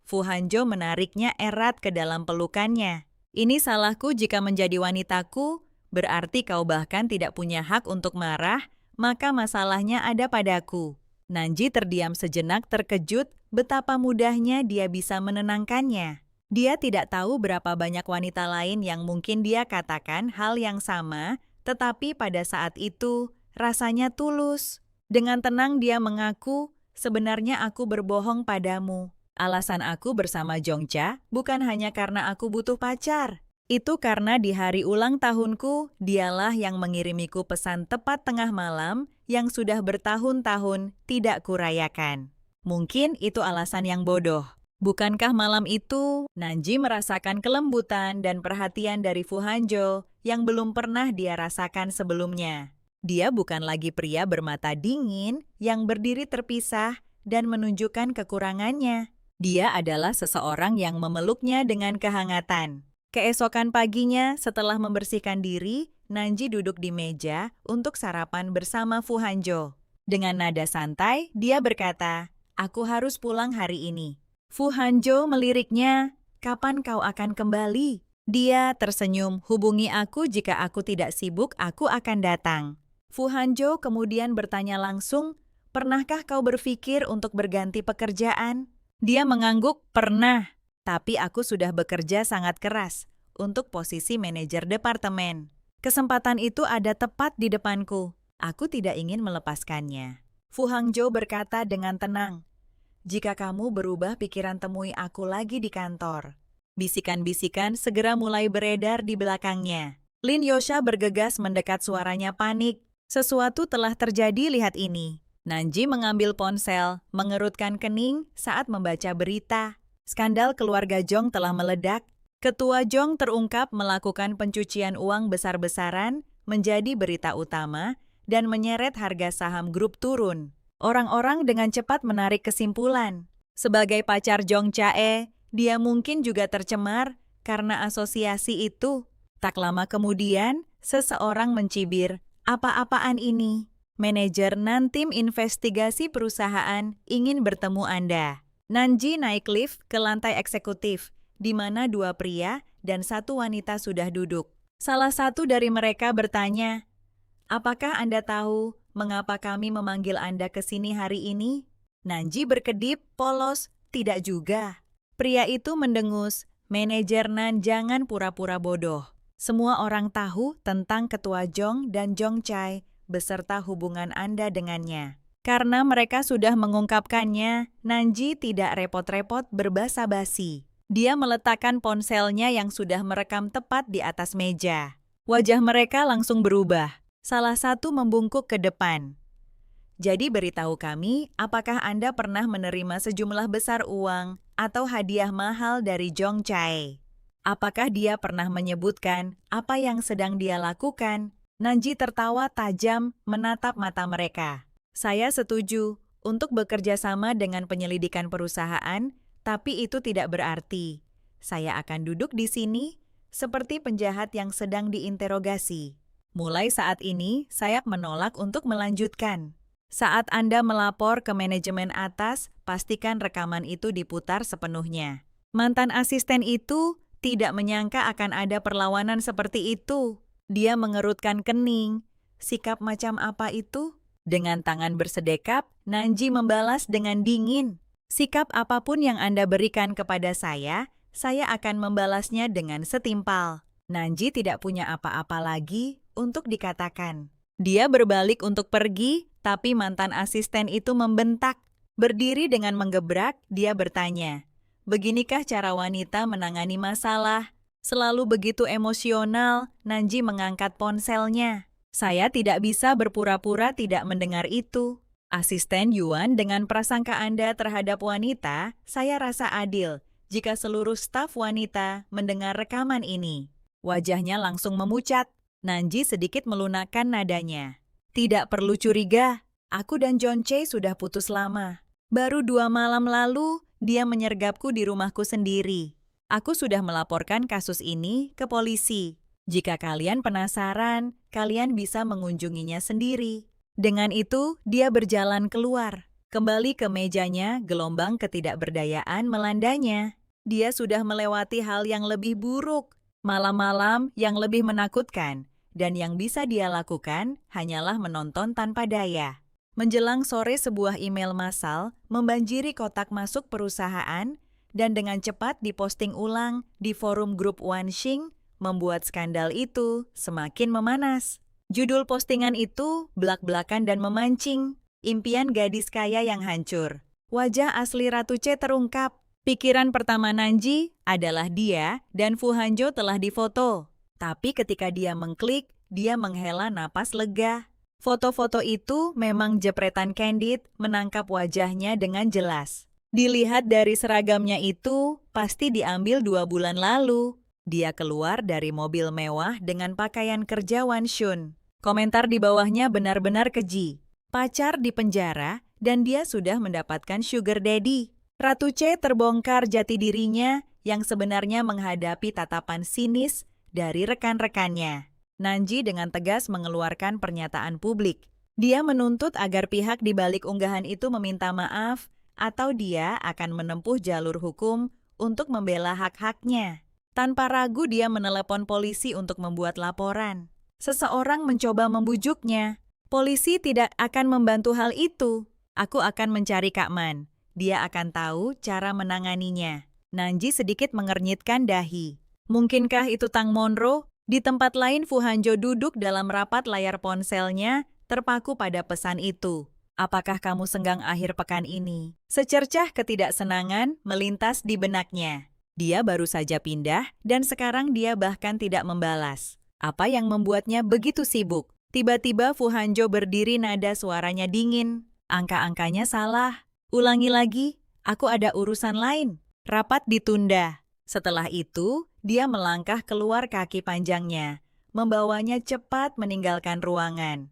Fu Hanjo menariknya erat ke dalam pelukannya. Ini salahku jika menjadi wanitaku, berarti kau bahkan tidak punya hak untuk marah, maka masalahnya ada padaku. Nanji terdiam sejenak terkejut betapa mudahnya dia bisa menenangkannya. Dia tidak tahu berapa banyak wanita lain yang mungkin dia katakan hal yang sama, tetapi pada saat itu rasanya tulus. Dengan tenang dia mengaku, sebenarnya aku berbohong padamu. Alasan aku bersama Jongcha bukan hanya karena aku butuh pacar. Itu karena di hari ulang tahunku, dialah yang mengirimiku pesan tepat tengah malam yang sudah bertahun-tahun tidak kurayakan. Mungkin itu alasan yang bodoh. Bukankah malam itu, Nanji merasakan kelembutan dan perhatian dari Fu Hanjo yang belum pernah dia rasakan sebelumnya. Dia bukan lagi pria bermata dingin yang berdiri terpisah dan menunjukkan kekurangannya. Dia adalah seseorang yang memeluknya dengan kehangatan. Keesokan paginya, setelah membersihkan diri, Nanji duduk di meja untuk sarapan bersama Fu Hanjo. Dengan nada santai, dia berkata, aku harus pulang hari ini. Fu Hanjo meliriknya, kapan kau akan kembali? Dia tersenyum, hubungi aku jika aku tidak sibuk, aku akan datang. Fu Hanjo kemudian bertanya langsung, pernahkah kau berpikir untuk berganti pekerjaan? Dia mengangguk, pernah, tapi aku sudah bekerja sangat keras untuk posisi manajer departemen. Kesempatan itu ada tepat di depanku. Aku tidak ingin melepaskannya. Fu Hanjo berkata dengan tenang, jika kamu berubah pikiran temui aku lagi di kantor. Bisikan-bisikan segera mulai beredar di belakangnya. Lin Yosha bergegas mendekat, suaranya panik. Sesuatu telah terjadi, lihat ini. Nanji mengambil ponsel, mengerutkan kening saat membaca berita. Skandal keluarga Jong telah meledak. Ketua Jong terungkap melakukan pencucian uang besar-besaran menjadi berita utama dan menyeret harga saham grup turun. Orang-orang dengan cepat menarik kesimpulan. Sebagai pacar Jong Chae, dia mungkin juga tercemar karena asosiasi itu. Tak lama kemudian, seseorang mencibir, apa-apaan ini? Manajer Nantim investigasi perusahaan ingin bertemu Anda. Nanji naik lift ke lantai eksekutif, di mana dua pria dan satu wanita sudah duduk. Salah satu dari mereka bertanya, apakah Anda tahu mengapa kami memanggil Anda ke sini hari ini? Nanji berkedip, polos, tidak juga. Pria itu mendengus, manajer Nan jangan pura-pura bodoh. Semua orang tahu tentang Ketua Jong dan Jong Chai beserta hubungan Anda dengannya. Karena mereka sudah mengungkapkannya, Nanji tidak repot-repot berbasa-basi. Dia meletakkan ponselnya yang sudah merekam tepat di atas meja. Wajah mereka langsung berubah. Salah satu membungkuk ke depan. Jadi beritahu kami, apakah Anda pernah menerima sejumlah besar uang atau hadiah mahal dari Jong Chai? Apakah dia pernah menyebutkan apa yang sedang dia lakukan? Nanji tertawa tajam menatap mata mereka. Saya setuju untuk bekerja sama dengan penyelidikan perusahaan, tapi itu tidak berarti saya akan duduk di sini seperti penjahat yang sedang diinterogasi. Mulai saat ini, saya menolak untuk melanjutkan. Saat Anda melapor ke manajemen atas, pastikan rekaman itu diputar sepenuhnya. Mantan asisten itu tidak menyangka akan ada perlawanan seperti itu. Dia mengerutkan kening. Sikap macam apa itu? Dengan tangan bersedekap, Nanji membalas dengan dingin. Sikap apapun yang Anda berikan kepada saya akan membalasnya dengan setimpal. Nanji tidak punya apa-apa lagi untuk dikatakan. Dia berbalik untuk pergi, tapi mantan asisten itu membentak. Berdiri dengan menggebrak, dia bertanya, "Beginikah cara wanita menangani masalah?" Selalu begitu emosional, Nanji mengangkat ponselnya. Saya tidak bisa berpura-pura tidak mendengar itu. Asisten Yuan, dengan prasangka Anda terhadap wanita, saya rasa adil jika seluruh staf wanita mendengar rekaman ini. Wajahnya langsung memucat. Nanji sedikit melunakkan nadanya. Tidak perlu curiga, aku dan John Che sudah putus lama. Baru 2 malam lalu, dia menyergapku di rumahku sendiri. Aku sudah melaporkan kasus ini ke polisi. Jika kalian penasaran, kalian bisa mengunjunginya sendiri. Dengan itu, dia berjalan keluar. Kembali ke mejanya, gelombang ketidakberdayaan melandanya. Dia sudah melewati hal yang lebih buruk. Malam-malam yang lebih menakutkan, dan yang bisa dia lakukan hanyalah menonton tanpa daya. Menjelang sore, sebuah email massal membanjiri kotak masuk perusahaan dan dengan cepat diposting ulang di forum grup Wanxing, membuat skandal itu semakin memanas. Judul postingan itu belak-belakan dan memancing, impian gadis kaya yang hancur. Wajah asli Ratu Che terungkap. Pikiran pertama Nanji adalah dia dan Fu Hanjo telah difoto. Tapi ketika dia mengklik, dia menghela napas lega. Foto-foto itu memang jepretan Candid menangkap wajahnya dengan jelas. Dilihat dari seragamnya itu, pasti diambil 2 bulan lalu. Dia keluar dari mobil mewah dengan pakaian kerja Wanshun. Komentar di bawahnya benar-benar keji. Pacar di penjara dan dia sudah mendapatkan sugar daddy. Ratu Che terbongkar jati dirinya yang sebenarnya menghadapi tatapan sinis dari rekan-rekannya. Nanji dengan tegas mengeluarkan pernyataan publik. Dia menuntut agar pihak di balik unggahan itu meminta maaf atau dia akan menempuh jalur hukum untuk membela hak-haknya. Tanpa ragu dia menelepon polisi untuk membuat laporan. Seseorang mencoba membujuknya. Polisi tidak akan membantu hal itu. Aku akan mencari Kak Man. Dia akan tahu cara menanganinya. Nanji sedikit mengernyitkan dahi. Mungkinkah itu Tang Monro? Di tempat lain Fu Hanjo duduk dalam rapat layar ponselnya, terpaku pada pesan itu. Apakah kamu senggang akhir pekan ini? Secercah ketidaksenangan melintas di benaknya. Dia baru saja pindah dan sekarang dia bahkan tidak membalas. Apa yang membuatnya begitu sibuk? Tiba-tiba Fu Hanjo berdiri, nada suaranya dingin. Angka-angkanya salah. Ulangi lagi, aku ada urusan lain. Rapat ditunda. Setelah itu, dia melangkah keluar, kaki panjangnya, membawanya cepat meninggalkan ruangan.